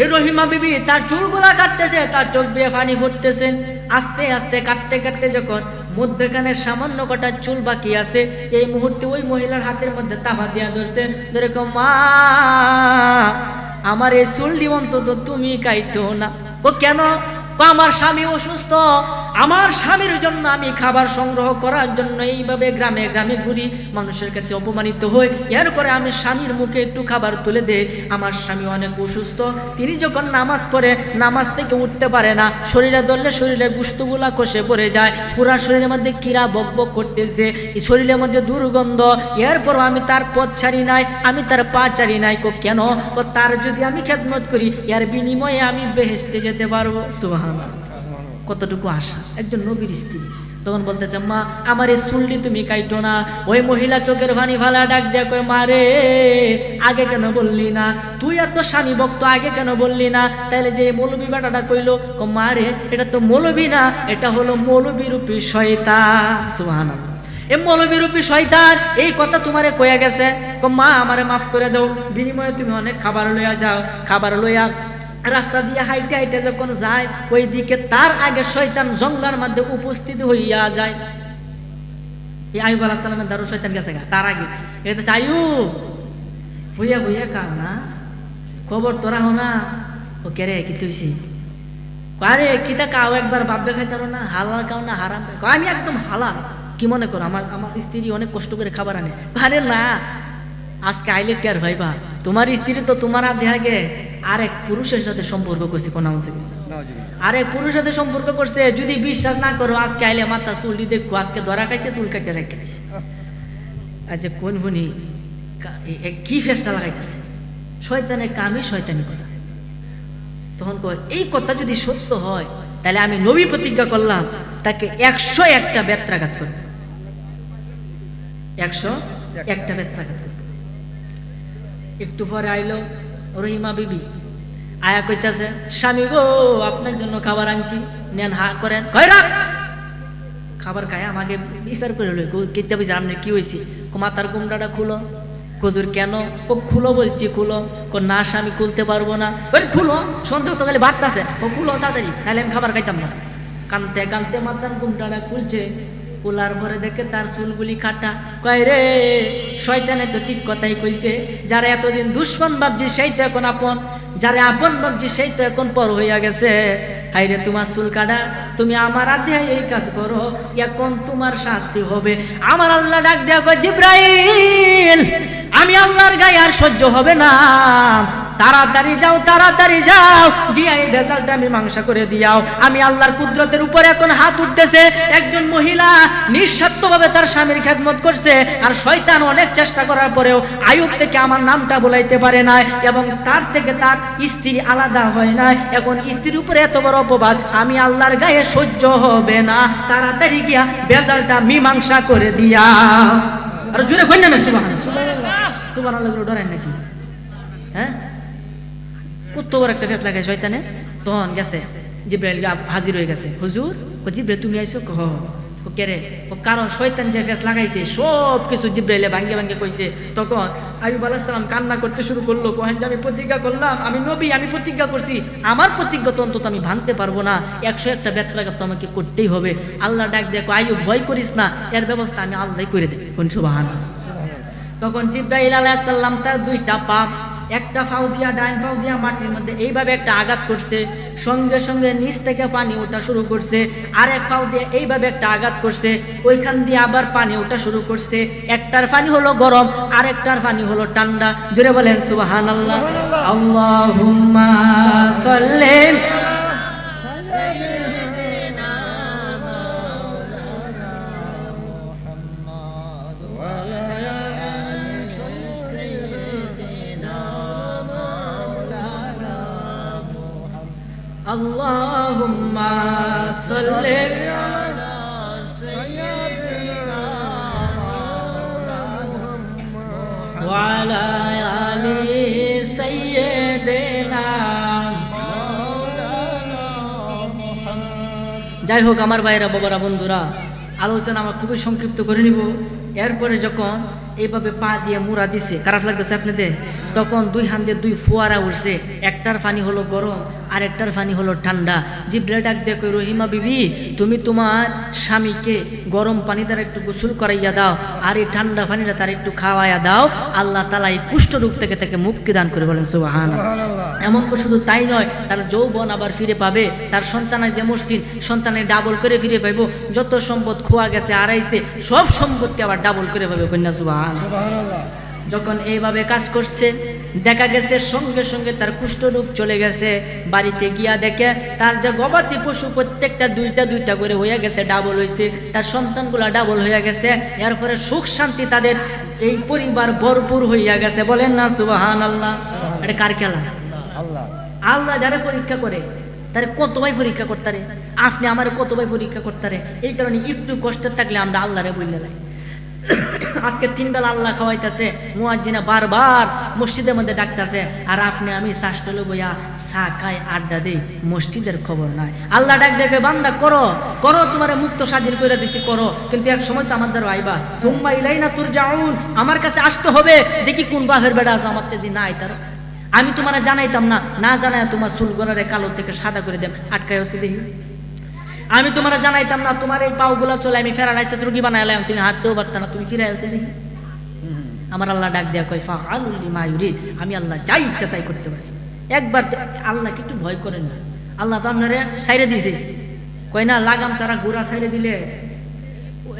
এই রহিমা বিবি তার চুলগুলা কাটতেছে, তার চোখ দিয়ে পানি ফুটতেছে। আস্তে আস্তে কাটতে কাটতে যখন মধ্যখানে সামান্য কটা চুল বাকি আছে, এই মুহূর্তে ওই মহিলার হাতের মধ্যে তাফা দিয়া ধরছে, যেরকম মা আমার এই চুলটি অন্তত তুমি কাইটো না। ও কেন? আমার স্বামী অসুস্থ, আমার স্বামীর জন্য আমি খাবার সংগ্রহ করার জন্য এইভাবে গ্রামে গ্রামে ঘুরি, মানুষের কাছে অপমানিত হই, এরপরে আমি স্বামীর মুখে একটু খাবার তুলে দেই। আমার স্বামী অনেক অসুস্থ, তিনি যখন নামাজ পড়ে নামাজ থেকে উঠতে পারে না, শরীরে ধরলে শরীরে গুস্তগুলা কষে পড়ে যায়, পুরা শরীরের মধ্যে কিরা বক বক করতেছে, শরীরের মধ্যে দুর্গন্ধ, এরপরও আমি তার পথ ছাড়ি নাই, আমি তার পা ছাড়ি নাই। কেন? তার যদি আমি খেদমত করি, এর বিনিময়ে আমি বেহেশতে যেতে পারবো। সুবহানাল্লাহ। কতটুকু আশা একজন নবীর স্ত্রী। তখন বলতেছে, মা আমার এই চুলটি তুমি কাইটো না। ওই মহিলা চোখের পানি ফালা ডাক দেয়া কয়, মা রে আগে কেন বললি না? তুই এত স্বামী ভক্ত, আগে কেন বললি না? তাইলে যে মৌলবী বেটাটা কইলো, মা রে এটা তো মৌলবী না, এটা হলো মৌলবী রূপী শয়তান। সুবহানাল্লাহ। এই মৌলবী রূপী শয়তান এই কথা তোমারে কইয়া গেছে, মা আমারে মাফ করে দাও, বিনিময়ে তুমি অনেক খাবার লইয়া যাও। খাবার লইয়া রাস্তা দিয়ে হাইটে হাইটে যখন যায়, ওই দিকে তার আগে শয়তান জঙ্গলার মধ্যে উপস্থিত হইয়া যায়। এই আইয়ুব আলাইহিস সালামের দারু শয়তান গেছে তার আগে। এটা আইয়ুব হইয়া হইয়া কাও না, খবর তোরা হো না। ও কে রে, কি তুইছি? আরে কিতা কাও একবার ভাববে খাইতারো না, হালাল কাও না হারাম? আমি একদম হালাল। কি মনে করো আমার আমার স্ত্রী অনেক কষ্ট করে খাবার আনে? আরে না, আজকে আইলে টের ভাইবা তোমার স্ত্রী তো তোমার হাতে আগে আরেক পুরুষের সাথে সম্পর্ক করছে। কোন আরেক পুরুষের সাথে সম্পর্ক করছে। যদি বিশ্বাস না করো, আজকে আইলে মাথা চুল দেখো, আজকে ধরা খাইছে, চুল কাটে রেখে দিছে। আচ্ছা কোন হুনি কি ফেসটা লাগাইতেছে? শয়তানের কামই শয়তানি কথা। তখন কয়, এই কথা যদি সত্য হয় তাহলে আমি নবী প্রতিজ্ঞা করলাম তাকে 101টা বেত্রাঘাত করবে। 101টা বেত্রাঘাত করবে। একটু পরে আইলো রহিমা বিবি, আয়া কইতাছে, স্বামী গো আপনার জন্য খাবার আনছি, নেন, হা করেন। কয় রাখ খাবার খায় আমাকে বিচার করে লই। কেতে বিচার আপনি কি হয়েছে? মাথার কুমড়াটা খুলো। কজুর কেন? ও খুলো বলছি, খুলো। না স্বামী খুলতে পারবো না। খুলো, সন্দেহ তো খালি বাদ আছে, ও খুলো তাড়াতাড়ি, তাহলে আমি খাবার খাইতাম না। কানতে কানতে মাথার কুমড়াটা খুলছে। খোলার পরে দেখে তার চুলগুলি কাটা। কয় রে, শয়তানে তো ঠিক কথাই কইছে, যারা এতদিন দুশ্মন ভাবছি সেই তো এখন আপন, যারা আপন ভাবছি সেই তো এখন পর হইয়া গেছে। হাইরে তোমার চুল কাটা, তুমি আমার আদেহে এই কাজ করো, এখন তোমার শাস্তি হবে। আমার আল্লাহ ডাক দেয়া কয়, জিব্রাইল আমি আল্লাহর গায়ে আর সহ্য হবে না, তাড়াতাড়ি যাও, তাড়াতাড়ি যাও, গিয়া এই রেজাল্টটা মীমাংসা করে দিয়াও। আমি আল্লাহর কুদরতের উপরে এখন হাত উঠতেছে। একজন মহিলা নিঃস্বার্থভাবে তার স্বামীর খেদমত করছে, আর শয়তান অনেক চেষ্টা করার পরেও আইয়ুব থেকে আমার নামটা বলাইতে পারে না, এবং তার থেকে তার স্ত্রী আলাদা হয় না। এখন স্ত্রীর উপরে এত বড় অপবাদ আমি আল্লাহর গায়ে সহ্য হবে না, তাড়াতাড়ি গিয়া রেজাল্টটা মীমাংসা করে দিয়া। আর জোরে কইনা না সুবহানাল্লাহ। সুবহানাল্লাহ ডরেন নাকি? হ্যাঁ, কত বড় একটা ফেস লাগায় শয়তানে। তখন গেছে জিব্রাইল হাজির হয়ে গেছে। হুজুর, ও জিব্রাইল তুমি আইছো? কহ ও কে রে? ও কারণ শয়তান যে ফেস লাগাইছে সব কিছু জিব্রাইলে ভাঙ্গে ভাঙ্গে কইছে। তখন আইয়ুব আলাইহিস সালাম কান্না করতে শুরু করলো। কহেন যে আমি প্রতিজ্ঞা করলাম, আমি নবী, আমি প্রতিজ্ঞা করছি, আমার প্রতিজ্ঞা তো অন্তত আমি ভাঙতে পারবো না, 101টা বেত্রাঘাত তো আমাকে করতেই হবে। আল্লাহ ডাক দেখো, আইয়ুব ভয় করিস না, এর ব্যবস্থা আমি আল্লাহই করে দেব। কোন সুবহানাল্লাহ। তখন জিব্রাইল আলাইহিস সালাম তার 2টা পা, একটা ফাউ দিয়া ডাইন ফাউ দিয়া মাটির মধ্যে এইভাবে একটা আঘাত করছে, সঙ্গে সঙ্গে নিচ থেকে পানি ওঠা শুরু করছে। আরেক ফাউ দিয়ে এইভাবে একটা আঘাত করছে, ওইখান দিয়ে আবার পানি ওঠা শুরু করছে। একটার পানি হলো গরম, আরেকটার পানি হলো ঠান্ডা। জোরে বলেন সুবহানাল্লাহ। আল্লাহুম্মা সাল্লি Allahumma salli ala sayyidina wa ala ali sayyidina যাই হোক আমার ভাইরা বাবারা বন্ধুরা, আলোচনা আমার খুবই সংক্ষিপ্ত করে নিব। এরপরে যখন এইভাবে পা দিয়ে মুড়া দিছে, খারাপ লাগতেছে আপনাদের, তখন দুই হাত দিয়ে দুই ফোয়ারা উঠছে, একটার পানি হলো গরম আর একটার পানি হলো ঠান্ডা। জিব্রাইল ডাক দিয়ে কই, রহিমা বিবি তুমি তোমার স্বামীকে গরম পানি দ্বারা একটু গোসল করাইয়া দাও, আর এই ঠান্ডা পানিটা তার একটু খাওয়াইয়া দাও, আল্লাহ তাআলা এই কুষ্ঠ রোগ থেকে তাকে মুক্তি দান করে। বলেন সুবহানাল্লাহ। এমন শুধু তাই নয়, তার যৌবন আবার ফিরে পাবে, তার সন্তানের যে মসজিদ সন্তানের ডাবল করে ফিরে পাইব, যত সম্পদ খোয়া গেছে হারাইছে সব সম্পদকে আবার ডাবল করে পাবে। কন্যা সুবহানাল্লাহ। যখন এইভাবে কাজ করছে, দেখা গেছে সঙ্গে সঙ্গে তার কুষ্ঠরোগ চলে গেছে। বাড়িতে গিয়া দেখে তার যে গবাদি পশু প্রত্যেকটা দুইটা দুইটা করে হয়ে গেছে, ডাবল হয়েছে, তার সন্তানগুলা ডাবল হয়ে গেছে। এরপরে সুখ শান্তি তাদের এই পরিবার ভরপুর হইয়া গেছে। বলেন না সুবহানাল্লাহ। এটা কার খেলা? আল্লাহ যারা পরীক্ষা করে তারে কত ভাই পরীক্ষা করতারে, আপনি আমার কত ভাই পরীক্ষা করতারে। এই কারণে একটু কষ্ট থাকলে আমরা আল্লাহরে বললে লাই। আজকে 3 বেলা আল্লাহ খাওয়াইতেছে, মুয়াজ্জিনা বারবার মসজিদের মধ্যে ডাকতেছে, আর আপনি আমি শ্বাসতলে বইয়া চা খাই আড্ডা দেই, মসজিদের খবর নাই। আল্লাহ ডাক দেখে, বান্দা করো করো, তোমার মুক্ত স্বাধীন করে দিছি করো, কিন্তু এক সময় তো আমার দ্বারা আইবা, সুম্মা ইলাইনা তুরজাউন, আমার কাছে আসতে হবে। দেখি কোন বাপের বেড়া আছে আমার তেদি নাই, তার আমি তোমার জানাইতাম না, না জানায় তোমার চুল গড়ারে কালো থেকে সাদা করে দেন, আটকায় হচ্ছে দেখি। আমি তোমার জানাইতাম না, তোমার এই পাওগুলা চলে আমি প্যারালাইসিস রোগী বানাইলাম, তুমি হাঁটতেও পারতা না, তুমি ফিরে আসে দেখি। আমার আল্লাহ ডাক দেয়া কয়, ফাআলুল লিমা ইউরিদ, আমি আল্লাহ যাই ইচ্ছা তাই করতে পারি। একবার আল্লাহকে একটু ভয় করেন না। আল্লাহ তো আপনারে সাইরে দিয়েছে, কয় না লাগাম সারা ঘোড়া সাইরে দিলে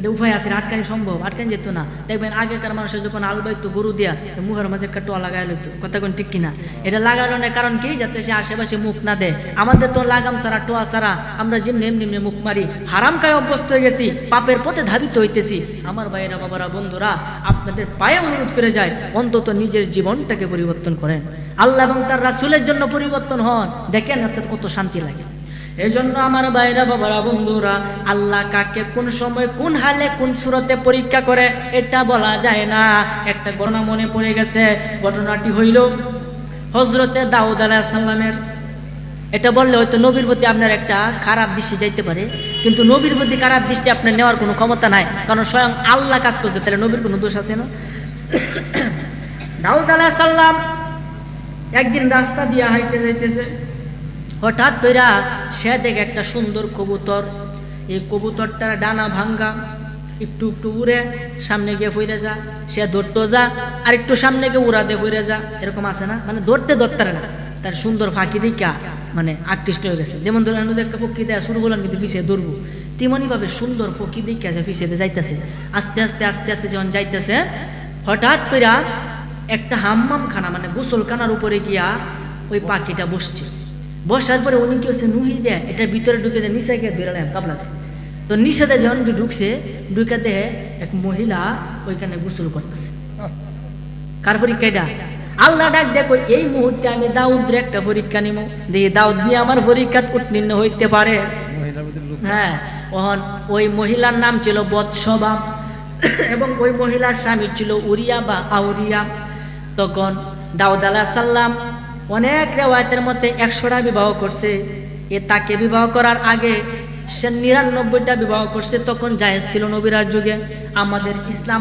এটা উপায় আছে, আটকানি সম্ভব, আটকানি যেত না। দেখবেন আগেকার মানুষের যখন আলবাইতো গরু দিয়া মুখের মাঝে একটা টোয়া লাগাই লইতো, কথা কোন ঠিক কিনা? এটা লাগানোর কারণ কি? যাতে সে আশেপাশে মুখ না দেয়। আমাদের তো লাগাম ছাড়া টোয়া ছাড়া আমরা যেমনি এমনি মুখ মারি, হারাম খায় অভ্যস্ত হয়ে গেছি, পাপের পথে ধাবিত হইতেছি। আমার ভাইয়েরা বাবারা বন্ধুরা, আপনাদের পায়ে অনুরোধ করে যায়, অন্তত নিজের জীবনটাকে পরিবর্তন করেন, আল্লাহ এবং তার রাসূলের জন্য পরিবর্তন হন, দেখেন আপনার কত শান্তি লাগে। এই জন্য আমার ভাইরা বাবারা বন্ধুরা, আল্লাহ কাকে কোন সময় কোন হালে কোন সুরতে পরীক্ষা করে এটা বলা যায় না। একটা ঘটনা মনে পড়ে গেছে, ঘটনাটি হইল হযরতে দাউদ আলাইহিস সালামের। এটা বললে হয়তো নবীর প্রতি আপনার একটা খারাপ দৃষ্টি যাইতে পারে, কিন্তু নবীর প্রতি খারাপ দৃষ্টি আপনার নেওয়ার কোনো ক্ষমতা নাই, কারণ স্বয়ং আল্লাহ কাজ করছে, তাহলে নবীর কোনো দোষ আছে না? দাউদ আলাইহিস সালাম একদিন রাস্তা দিয়ে হাইটে যাইতেছে, হঠাৎ কইরা সে দেখে একটা সুন্দর কবুতর। এই কবুতরটার ডানা ভাঙ্গা, একটু একটু উড়ে সামনে গিয়ে ফিরে যা, সে ধরতে যা, আর একটু সামনে গিয়ে উড়াতে ফিরে যা, এরকম আছে না? মানে ধরতে ধরতে না, তার সুন্দর ফাঁকি দিকা মানে আকৃষ্ট হয়ে গেছে। যেমন ধরেন একটা ফকি দেয়া শুরু করলাম, কিন্তু পিছিয়ে ধরবো, তেমনি ভাবে সুন্দর ফকি দিকে আছে পিছিয়ে যাইতেছে। আস্তে আস্তে আস্তে আস্তে যখন যাইতেছে, হঠাৎ কইরা একটা হাম্মাম খানা মানে গোসলখানার উপরে গিয়া ওই পাখিটা বসছে। বসার পরে উনি কি হচ্ছে, নুহি দেয় এটার ভিতরে ঢুকে যায়, নিচে গিয়ে ধরে কাবলাতে। তো নিচেতে যখন ঢুকছে, ঢুকে দেহে এক মহিলা ওইখানে গোসল করতেছে। কার পরীক্ষা এটা? আল্লাহ ডাক দেখো, এই মুহূর্তে আমি দাউদের একটা পরীক্ষা নিব, দেখি দাউদ নিয়ে আমার পরীক্ষা উত্তীর্ণ হইতে পারে। হ্যাঁ, ওই মহিলার নাম ছিল বৎসবা, এবং ওই মহিলার স্বামী ছিল উরিয়া বা আউরিয়া। তখন দাউদ আলাইহিস সালাম অনেক রেওয়ায়েতের মধ্যে 100টা বিবাহ করছে। তাকে বিবাহ করার আগে সে 99টা বিবাহ করছে। তখন জায়েজ ছিল নবীরার যুগে। আমাদের ইসলাম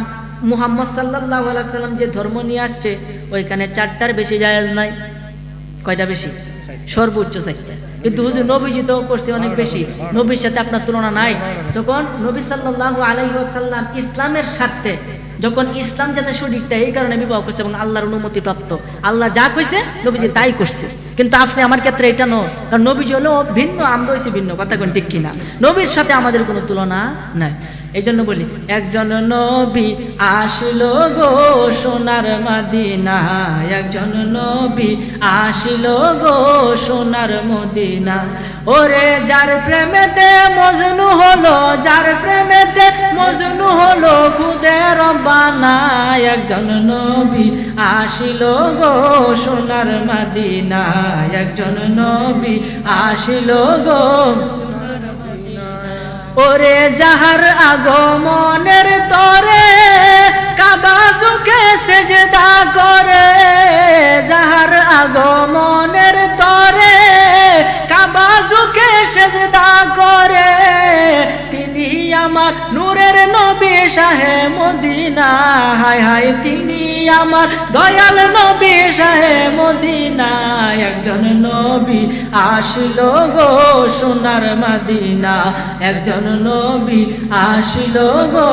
মুহাম্মদ সাল্লাল্লাহু আলাইহি সাল্লাম যে ধর্ম নিয়ে আসছে, ওইখানে 4টার বেশি জায়েজ নাই। কয়টা বেশি? সর্বোচ্চ 4টা। কিন্তু হুজুর নবীজি তো করছে অনেক বেশি, নবীর সাথে আপনার তুলনা নাই। তখন নবী সাল্লাল্লাহু আলাইহি ওয়াসাল্লাম ইসলামের স্বার্থে, যখন ইসলাম যাতে সঠিক তাই এই কারণে বিবাহ করছে, এবং আল্লাহর অনুমতি প্রাপ্ত। আল্লাহ যা কইছে নবীজি তাই করছে। কিন্তু আপনি আমার ক্ষেত্রে এটা নয়, কারণ নবীজি হলো ভিন্ন, আমরা হয়েছি ভিন্ন, কথা কোন ঠিক কিনা? নবীর সাথে আমাদের কোনো তুলনা নাই। এই জন্য বলি, একজন নবী আসিল গো সোনার মদিনা, একজন নবী আসিল গো সোনার মদিনা। ওরে যার প্রেমেতে মজনু হলো, যার প্রেমেতে মজনু হলো খুদে রব্বানা, একজন নবী আসিল গো সোনার মদিনা, একজন নবী আসিল গো। ওরে যাহার আগমনের তরে কাবা চোখে সেজদা করে, যাহার আগমনের তরে কাবা চোখে সেজদা করে, শাহে মদিনা, হায় হায় তিনি আমার দয়াল নবী শাহে মদিনা। একজন নবী আসিল গো সোনার মদিনা, একজন নবী আসিল গো।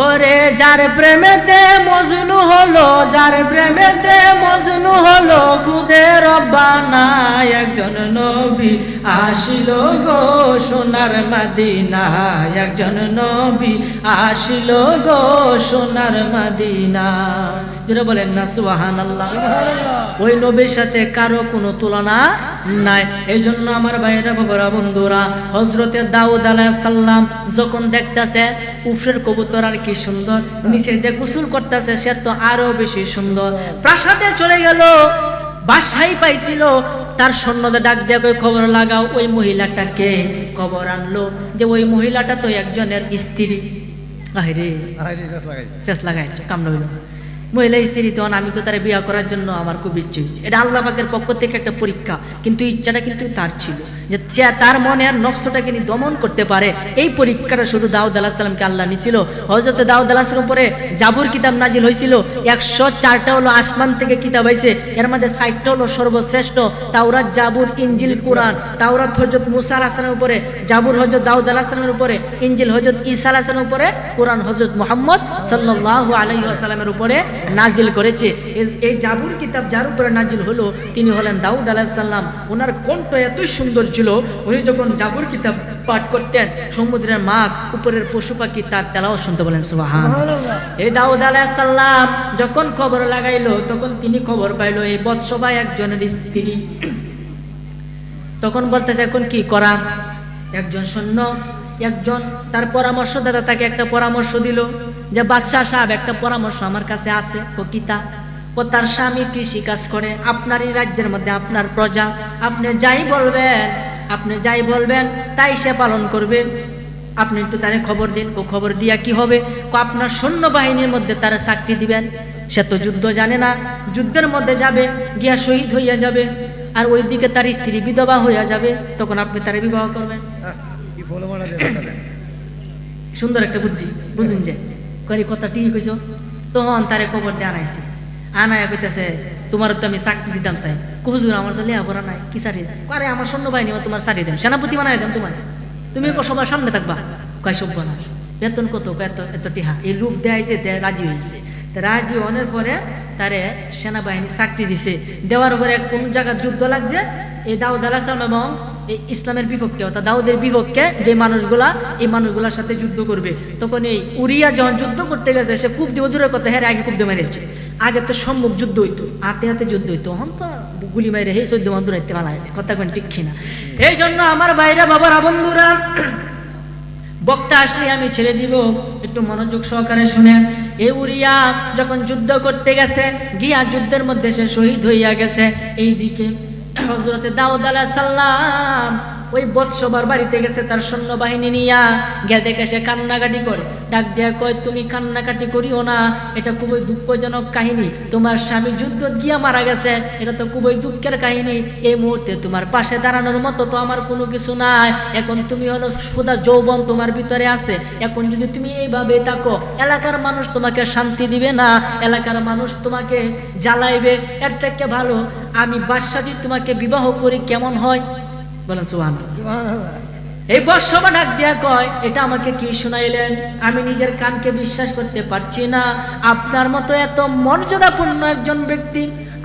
ওরে যার প্রেমেতে মজনু হলো, যার প্রেমেতে মজনু হলো খুদে রব্বানা। একজন নবী আসিল গো সোনার মদিনা, একজন নবী আসিল গো সোনার মদিনা। যারা বলেন না সুবহানাল্লাহ। ওই নবীর সাথে কারো কোনো তুলনা নাই। এই জন্য আমার ভাইরা বাবারা বন্ধুরা, হযরতে দাউদ আলাইহিস সালাম যখন দেখতেছে উফরের কবুতর আর কি সুন্দর, নিচে যে গোসল করতেছে সে তো আরো বেশি সুন্দর। প্রাসাদে চলে গেল, বাসাই পাইছিল, তার সৈন্যদের ডাক দিয়ে কই খবর লাগাও ওই মহিলাটাকে। খবর আনলো যে ওই মহিলাটা তো একজনের স্ত্রী। আরে ফেস লাগাইছো, কামড় হইল। মহিলা স্ত্রী তো, আমি তো তার বিয়ে করার জন্য আমার খুব ইচ্ছে হয়েছে। এটা আল্লাহ পাকের পক্ষ থেকে একটা পরীক্ষা, কিন্তু ইচ্ছাটা কিন্তু তার ছিল যে তার মনে আর নফসটাকে তিনি দমন করতে পারে। এই পরীক্ষাটা শুধু দাউদ আলাইহিস সালামকে আল্লাহ নিছিল। হযরত দাউদ আলাইহিস সালাম পরে জাবুর কিতাব নাজিল হয়েছিল। 104টা হলো আসমান থেকে কিতাব হয়েছে, এর মধ্যে 60টা হলো সর্বশ্রেষ্ঠ, তাওরাত, জাবুর, ইনজিল, কুরআন। তাওরাত হযরত মুসা আলাইহিস সালামের উপরে, জাবুর হযরত দাউদ আলাইহিস সালামের উপরে, ইনজিল হযরত ঈসা আলাইহিস সালামের উপরে, কুরআন হযরত মুহাম্মদ সাল্লাল্লাহু আলাইহি ওয়াসাল্লামের উপরে নাজিল করেছে। এই জাবুর কিতাব যার উপরে নাজিল হলো তিনি হলেন দাউদ আলাইহিস সালাম। ওনার কণ্ঠ এতই সুন্দর ছিল, উনি যখন জাবুর কিতাব পাঠ করতেন সমুদ্রের মাছ, উপরের পশু পাখি তার তেলাওয়াত শুনতে। বলেন সুবহানাল্লাহ। এই দাউদ আলাইহিস সালাম যখন খবর লাগাইলো, তখন তিনি খবর পাইলো এই বৎসবা একজনের স্ত্রী। তখন বলতেছে এখন কি করা। একজন সৈন্য, একজন তার পরামর্শদাতা তাকে একটা পরামর্শ দিল যে বাদশাহ সাহেব একটা পরামর্শ আমার কাছে আছে। কিতা? ও তার স্বামী কৃষি কাজ করে, আপনারই রাজ্যের মধ্যে আপনার প্রজা, আপনি যাই বলবেন, আপনি যাই বলবেন তাই সে পালন করবে। আপনি একটু তারে খবর দিন। খবর দিয়া কি হবে? আপনার সৈন্যবাহিনীর মধ্যে তারা চাকরি দিবেন। সে তো যুদ্ধ জানে না, যুদ্ধের মধ্যে যাবে, গিয়া শহীদ হইয়া যাবে, আর ওইদিকে তার স্ত্রী বিধবা হইয়া যাবে, তখন আপনি তারে বিবাহ করবেন। সুন্দর একটা বুদ্ধি, বুঝুন যে করি কথা ঠিক কইছো। তখন তারে খবর দিয়ে আনাইছে, আনায় কইতেছে তোমার তো আমি চাকরি দিতাম চাই। হুজুর আমার তো লেখাপড়া নাই, কি চাকরি? আরে আমার সৈন্যবাহিনী তোমার চাকরি দেন, সেনাপতি বানাই দেন তোমার, তুমি সবার সামনে থাকবা। কয় সভ্য না, বেতন কত? এত এত টিহা। এই লোক দেয় যে রাজি হয়েছে। রাজি হওয়ার পরে তারে সেনাবাহিনী চাকরি দিছে। দেওয়ার পরে কোন জায়গায় যুদ্ধ লাগছে, এই দাউদ আলাইহিস সালাম এবং এই ইসলামের বিপক্ষে, অর্থাৎ দাউদের বিপক্ষে যে মানুষগুলা, এই মানুষগুলার সাথে যুদ্ধ করবে। তখন এই উরিয়া যখন যুদ্ধ করতে গেছে, সে কূপ দিয়ে দূরের কথা, হ্যাঁ আগে কূপ দিয়ে মেরেছে। আগে তো সম্মুখ যুদ্ধ হইতো, হাতে হাতে যুদ্ধ হইতো, এখন তো গুলি মাইরে হে 14 মান দূরাইতে পালা। কথা কেন ঠিক কিনা? এই জন্য আমার বাইরা বাবারা বন্ধুরা, বক্তা আসলে আমি ছেড়ে দিব, একটু মনোযোগ সহকারে শুনেন। এই উরিয়া যখন যুদ্ধ করতে গেছে, গিয়া যুদ্ধের মধ্যে সে শহীদ হইয়া গেছে। এইদিকে হযরতে দাউদ আলাইহিস সালাম ওই বৎসবার বাড়িতে গেছে তার সৈন্যবাহিনী নিয়া। গিয়া দেখে সে কান্নাকাটি করে, ডাক দিয়া কয় তুমি কান্নাকাটি করিও না, এটা খুবই দুঃখজনক কাহিনী। তোমার স্বামী যুদ্ধ গিয়া মারা গেছে, এটা তো খুবই দুঃখের কাহিনী। এই মুহূর্তে তোমার পাশে দাঁড়ানোর মতো তো আমার কোনো কিছু নাই। এখন তুমি হলো সুদা যৌবন তোমার ভিতরে আছে, এখন যদি তুমি এইভাবে থাকো, এলাকার মানুষ তোমাকে শান্তি দিবে না, এলাকার মানুষ তোমাকে জ্বালাইবে। এর থেকে ভালো আমি বাদশাহ যদি তোমাকে বিবাহ করি কেমন হয়? বলেন সুবহানাল্লাহ। এই বৎসবা ডাক দিয়া কয় এটা আমাকে কি শুনাইলেন? আমি নিজের কানকে বিশ্বাস করতে পারছি না। আপনার মতো এত মর্যাদাপূর্ণ একজন ব্যক্তি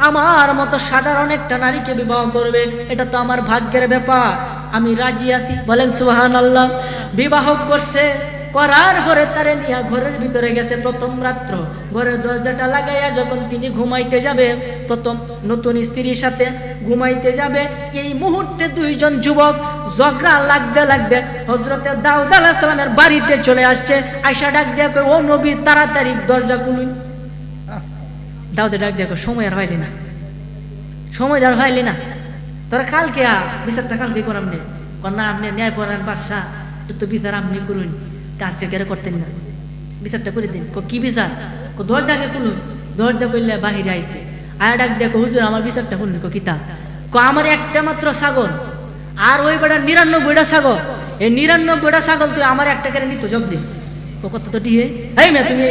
আমার মতো সাধারণ একটা নারীকে বিবাহ করবে, এটা তো আমার ভাগ্যের ব্যাপার। আমি রাজি আছি। বলেন সুবহানাল্লাহ। বিবাহ করছে, করার পরে তারে নিয়ে ঘরের ভিতরে গেছে। প্রথম রাত্র ঘরের দরজাটা লাগাইয়া যখন তিনি ঘুমাইতে যাবে, প্রথম নতুন স্ত্রীর সাথে ঘুমাইতে যাবে, এই মুহূর্তে দুইজন যুবক ঝগড়া লাগতে লাগতে হযরতে দাউদ আলাইহিস সালামের বাড়িতে চলে আসছে। আয়েশা ডাক দিয়া কয় ও নবী তাড়াতাড়ি দরজা খুলুন। দাউদে ডাক দিয়া কয় সময় আর হইলি না, সময় আর হইলি না, তোরা কালকে বিচারটা কালকে করাম নে। না আপনি ন্যায় পরায়ণ বাদশাহ, তো বিচার আপনি করুন, আজকে কেড়ে করতেন না, বিচারটা করে দিন। কি বিচার? দরজাকে খুলুন। দরজা করলে বাহিরে আইছে। আর ডাক দেখো হুজুর আমার বিচারটা শুনুন। কিতা? আমার একটা মাত্র ছাগল আর ওই বেড়া 99টা ছাগল, এই 99টা ছাগল তুই আমার একটা করে নিত জব দিন কত তো দিয়ে এই মেয়ে তুমি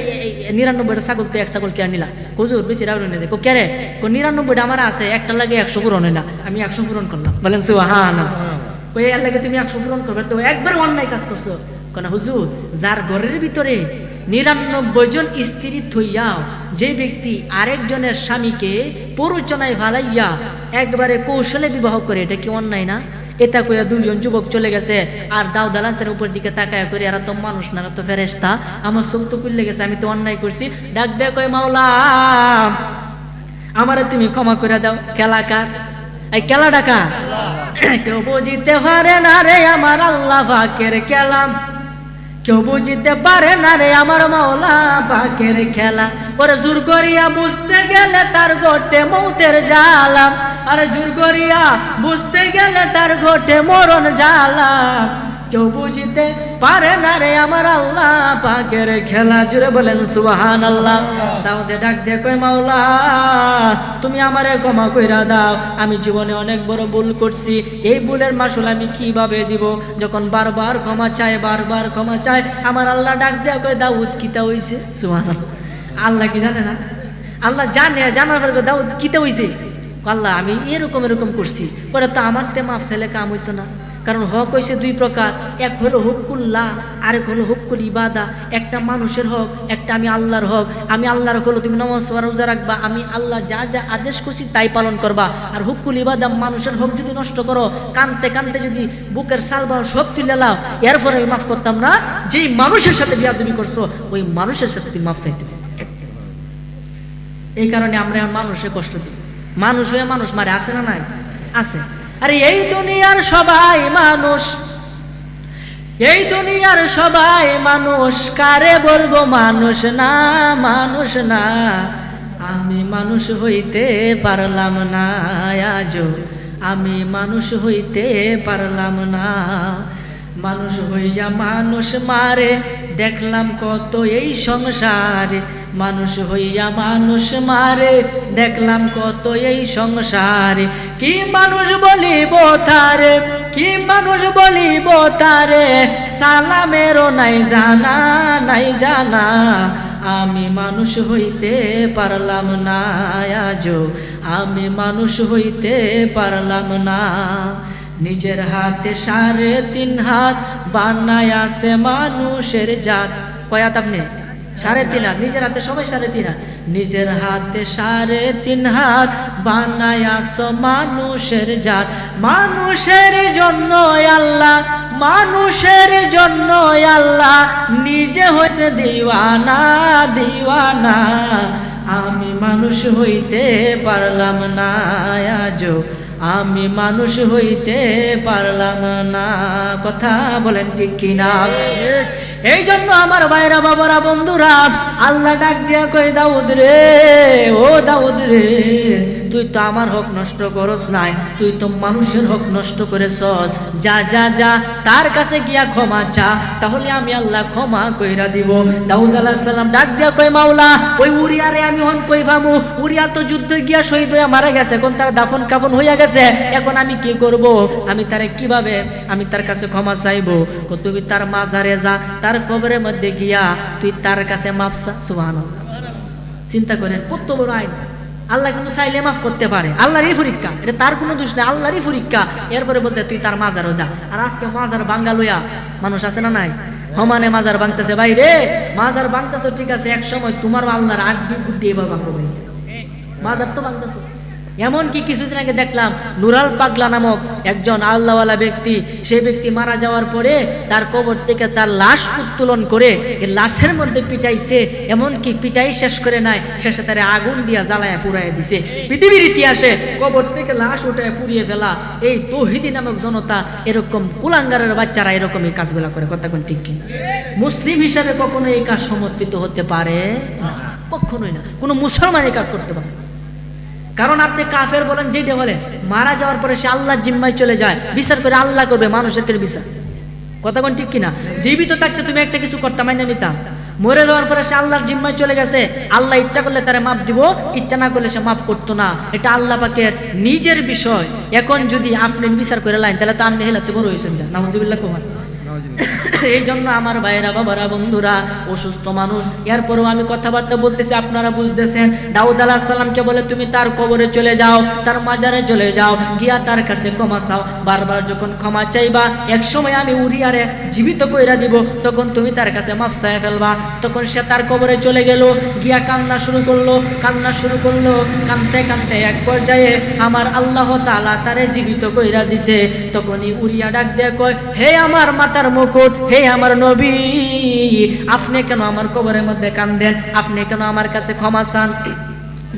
99টা ছাগল তুই এক ছাগল কে নিলা হুজুর বেশি রাউর নিয়ে কো কেরে কো 99টা আমার আছে একটা লাগে 100 পূরণ হইলা আমি 100 পূরণ করলাম বলেন সুবহানাল্লাহ ওই এর লাগে তুমি 100 পূরণ করবে তো একবার অন্যায় কাজ করছো কোন হুজুর যার ঘরের ভিতরে 99 জন স্ত্রী থইয়াও যে ব্যক্তি আরেকজনের স্বামীকে প্ররোচনায় ফালাইয়া একবারে কৌশলে বিবাহ করে এটা কি অন্যায় না এটা কইয়া দুইজন যুবক চলে গেছে আর দাউদ আলাহিসের উপর দিকে তাকায় করে এরা তো মানুষ না তো ফেরেশতা আমার চোখ তো খুলে গেছে আমি তো অন্যায় করছি ডাক দে কই মাওলা আমারে তুমি ক্ষমা করে দাও কেলাকার এই কেলা ডাকা কেউ বুঝিতে পারে না রে আমার আল্লাহ পাকের কেলাম কেউ বুঝিতে পারে না রে আমার মাওলা পাকের খেলা ওরে জোর করিয়া বুঝতে গেলে তার গোটে মৌতের জ্বালা আরে জোর করিয়া বুঝতে গেলে তার গোটে মরণ জ্বালা কেউ বুঝিতে পারে না রে আমার আল্লাহ পাকের খেলা জুড়ে বলেন সুবহানাল্লাহ দাউদে ডাক দে কই মাওলা তুমি আমারে ক্ষমা কইরা দাও আমি জীবনে অনেক বড় ভুল করছি এই ভুলের মাসুল আমি কিভাবে দিব যখন বারবার ক্ষমা চায় আমার আল্লাহ ডাক দে কই দাউদ কিতা হইছে সুবহানাল্লাহ আল্লাহ কি জানে না আল্লাহ জানার পরে দাউদ কিতা হইছে আল্লাহ আমি এরকম করছি পরে তো আমার তে মাফ চাইলে কাম হইতো না কারণ হক হয়েছে দুই প্রকার এক হলো হকুল্লাহ আরেক হলো হকুল ইবাদা একটা মানুষের হক একটা আমি আল্লাহর হক আমি আল্লাহর হক হলো তুমি নামাজ রোজা রাখবা আমি আল্লাহ যা যা আদেশ করছি তাই পালন করবা আর হকুল ইবাদা মানুষের হক যদি নষ্ট করো কানতে যদি বুকের সালবা সব তুলে লাও এরপরে আমি মাফ করতাম না যেই মানুষের সাথে বিয়াদবি করছো ওই মানুষের সাথে তুমি মাফ চাইতে এই কারণে আমরা এখন মানুষের কষ্ট দিই মানুষ হয়ে মানুষ মারে আছে না নাই আছে আরে এই দুনিয়ার সবাই মানুষ কারে বলবো মানুষ না আমি মানুষ হইতে পারলাম না আজও আমি মানুষ হইতে পারলাম না মানুষ হইয়া মানুষ মারে দেখলাম কত এই সংসারে মানুষ হইয়া মানুষ মারে দেখলাম কত এই সংসারে কি মানুষ বলিব তারে সালামেরও নাই জানা আমি মানুষ হইতে পারলাম না আজও আমি মানুষ হইতে পারলাম না নিজের হাতে 3.5 হাত বানায় আছে মানুষের জাত কয়াত আপনি 3.5 হাত নিজের হাতে সবাই 3.5 হাত নিজের হাতে 3.5 হাত বানায় আছে মানুষের জাত মানুষের জন্য আল্লাহ নিজে হয়েছে দিওয়ানা আমি মানুষ হইতে পারলাম না আজও আমি মানুষ হইতে পারলাম না কথা বলেন ঠিক কিনা এই জন্য আমার ভাইরা বাবারা বন্ধুরা আল্লাহ ডাক দিয়া কই দাউদ রে তুই তো আমার হক নষ্ট করস নাই তুই তো মানুষের হক নষ্ট করেছস যা তার কাছে গিয়া ক্ষমা চা তাহলে আমি আল্লাহ ক্ষমা কইরা দিব দাউদ আলাইহিস সালাম ডাক দিয়া কই মাওলা ওই উরিয়ারে আমি হন কই পামু উরিয়া তো যুদ্ধে গিয়া শহীদ হয়ে মারা গেছে এখন তার দাফন কাফন হইয়া গেছে এখন আমি কি করব আমি তারে কিভাবে আমি তার কাছে ক্ষমা চাইবো তুমি তার মাজারে যা তার কবরের মধ্যে গিয়া তুই তার কাছে মাফ চা সুবহানাল্লাহ চিন্তা করেন কত বড় আইন আল্লাহ কিন্তু চাইলে মাফ করতে পারে আল্লাহরই পরীক্ষা এটা তার কোনো দোষ নেই আল্লাহরই পরীক্ষা এরপরে বলতে তুই তার মাজারও যা আর আজকে মাজার ভাঙ্গা লইয়া মানুষ আছে না নাই সমানে মাজার ভাঙতেছে ভাই রে মাজার ভাঙতেছো ঠিক আছে এক সময় তোমার আল্লাহর আড্ডি ফুটি এবার ভাঙবো ভাই মাজার তো ভাঙতেছো এমনকি কিছুদিন আগে দেখলাম নুরাল পাগলা নামক একজন আল্লাহওয়ালা ব্যক্তি সেই ব্যক্তি মারা যাওয়ার পরে তার কবর থেকে তার লাশ উত্তোলন করে এই লাশের মধ্যে পিটাইছে এমনকি পিটাই শেষ করে নাই শেষে তারে আগুন দিয়া জ্বালায়া পুড়াইয়া দিছে পৃথিবীর ইতিহাসে কবর থেকে লাশ উঠায় পুড়িয়ে ফেলা এই তৌহিদি নামক জনতা এরকম কুলাঙ্গারের বাচ্চারা এরকম এই কাজগুলা করে কথা কোন ঠিক কিনা মুসলিম হিসাবে কখনো এই কাজ সমর্থিত হতে পারে না কখনোই না কোনো মুসলমান এই কাজ করতে পারে কারণ আপনি কাফের বলেন যেটা বলেন মারা যাওয়ার পরে সে আল্লাহর জিম্মায় চলে যায় বিচার করে আল্লাহ করবে মানুষের কে বিচার কথা কোন ঠিক কিনা জীবিত থাকতে তুমি একটা কিছু করতে মাইনে নিতাম মরে যাওয়ার পরে সে আল্লাহর জিম্মায় চলে গেছে আল্লাহ ইচ্ছা করলে তারে মাফ দিব ইচ্ছা না করলে সে মাফ করতো না এটা আল্লাহ পাকের নিজের বিষয় এখন যদি আপনি বিচার করে লাইন তাহলে তো আপনি হেলাতে বড় হয়েছেন নাউজুবিল্লাহ কুমার এই জন্য আমার ভাইয়েরা, বাবারা, বন্ধুরা, অসুস্থ মানুষ, এরপরেও আমি কথাবার্তা বলতেছি, আপনারা বুঝতেছেন। দাউদ আলাইহিস সালামকে বলে তুমি তার কবরে চলে যাও, তার মাজারে চলে যাও, গিয়া তার কাছে ক্ষমা চাও। বারবার যখন ক্ষমা চাইবা, এক সময় আমি উরিয়ারে জীবিত কইরা দিব, তখন তুমি তার কাছে মাফ চাইয়া ফেলবা। তখন সে তার কবরে চলে গেল, গিয়া কান্না শুরু করলো, কানতে কানতে এক পর্যায়ে আমার আল্লাহ তাআলা তারে জীবিত কইরা দিছে। তখনই উরিয়া ডাক দিয়ে কয়, হে আমার মাথার মুকুট, হে আমার নবী, আপনি কেন আমার কবরের মধ্যে কান্দেন? আপনি কেন আমার কাছে ক্ষমা চান?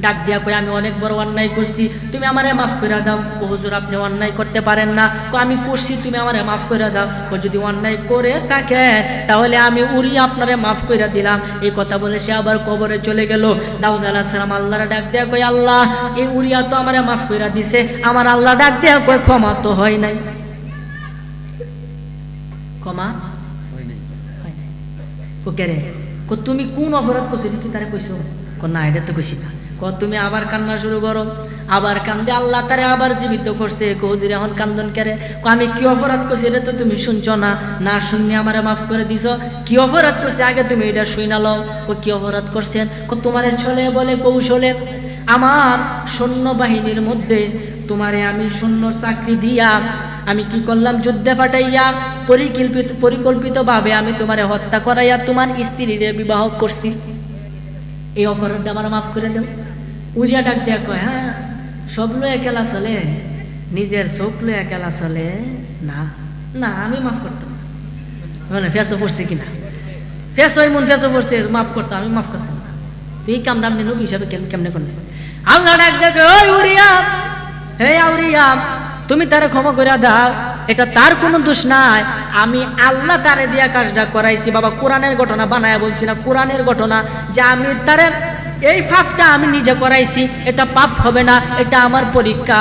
ডাক দিয়া কই, আমি অনেক বড় অন্যায় করছি, তুমি আমারে মাফ করে দাও। ও হুজুর, আপনি অন্যায় করতে পারেন না। আমি করছি, তুমি আমারে মাফ করে দাও। যদি অন্যায় করে থাকেন তাহলে আমি উরিয়া আপনারে মাফ করে দিলাম। এই কথা বলে সে আবার কবরে চলে গেল। দাউদ আলাইহিস সালাম আল্লাহর ডাক দিয়া কই, আল্লাহ, এই উরিয়া তো আমারে মাফ করে দিছে। আমার আল্লাহ ডাক দিয়া কই, ক্ষমা তো হয় নাই, ক্ষমা হয় নাই। ওকে রে, তুমি কোন অপরাধ করছো? কি তারে কইছো? না, এটা তো কইছি না। তুমি আবার কান্না শুরু করো, আবার কান্দে, আল্লাহ তারে আবার জীবিত করছে। হুজুর, এখন কান্দন কেরে? আমি কি অপরাধ করছি এটা তো তুমি শুনছো না, না শুনি আমারে মাফ করে দিছো। কি অপরাধ করছে আগে তুমি এটা শুইনা লও। কি অপরাধ করছেন? তোমারে ছলে বলে কৌশলে আমার সৈন্যবাহিনীর মধ্যে তোমারে আমি সৈন্য চাকরি দিয়া আমি কি করলাম, যুদ্ধে পাঠাইয়া পরিকল্পিতভাবে আমি তোমারে হত্যা করাইয়া তোমার স্ত্রীরে বিবাহ করছি। এই অপরাধটা আমার মাফ করে দেব। উজিয়া ডাক দেয়া কয়, হ্যাঁ, সব লয়ে খেলা চলে, নিজের চোখ লয়ে খেলা চলে না। না, আমি মাফ করতাম। মানে ফেসো পড়ছে কিনা, ফেসো এমন ফেসো পড়ছে, মাফ করতাম, আমি মাফ করতাম না। এই কামটা আপনি নবী হিসাবে কেমনে করলেন? আল্লাহ ডাক দেখে, ওই উরিয়া, হে উরিয়া, তুমি তারে ক্ষমা করে দাও, এটা তার কোনো দোষ নাই, আমি আল্লাহ তারে দিয়া কাজটা করাইছি। বাবা, কোরআনের ঘটনা বানায় বলছি না, কোরআনের ঘটনা, যে আমি তারে এই পাপটা আমি নিজে করাইছি, এটা পাপ হবে না, এটা আমার পরীক্ষা।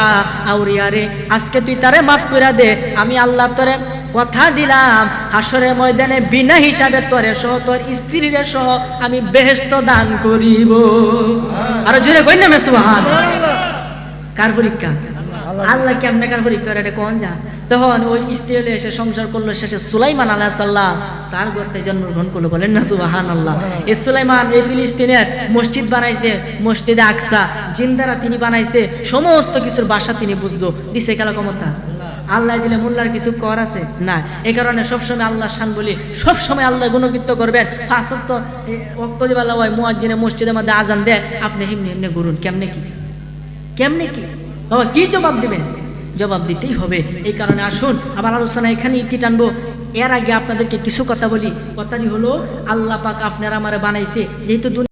আউরিয়া রে, আজকে তুই তারে মাফ করে দে, আমি আল্লাহ তোরে কথা দিলাম, হাসরের ময়দানে বিনা হিসাবে তোরে সহ তোর স্ত্রীরে সহ আমি বেহেশত দান করিব। আরো জোরে কই না সুবহানাল্লাহ। কার পরীক্ষা? আল্লাহ কেমনে কার পরীক্ষা? এটা কোন যা। তখন ওই স্ত্রী এসে সংসার করলো, শেষে সুলাইমান আলাইহিস সালাম তার গর্তে জন্মগ্রহণ করলো। বলেন না সুবহানাল্লাহ। এই সুলাইমান এই ফিলিস্তিনের মসজিদ বানাইছে, মসজিদে আকসা, জিন্দারা তিনি বানাইছে, সমস্ত কিছুর বাসা তিনি বুঝলো, দিছে খেলা ক্ষমতা আল্লাহ দিলে। মোল্লার কিছু কর আছে না। এই কারণে সবসময় আল্লাহ শান বলি, সবসময় আল্লাহ গুণকীর্ত করবেন। ফাঁস ওয়াক্ত বেলা হয় মুয়াজ্জিনে মসজিদের মধ্যে আজান দেয়, আপনি হিমনি হিমনি ঘুরুন। কেমনে কি, কেমনে কি বাবা, কি জবাব দিবেন? জবাব দিতেই হবে। এই কারণে আসুন আবার আলোচনা এখানে ইতি টানবো। এর আগে আপনাদেরকে কিছু কথা বলি। কথাটি হলো, আল্লাহ পাক আপনারা আমারে বানাইছে, যেহেতু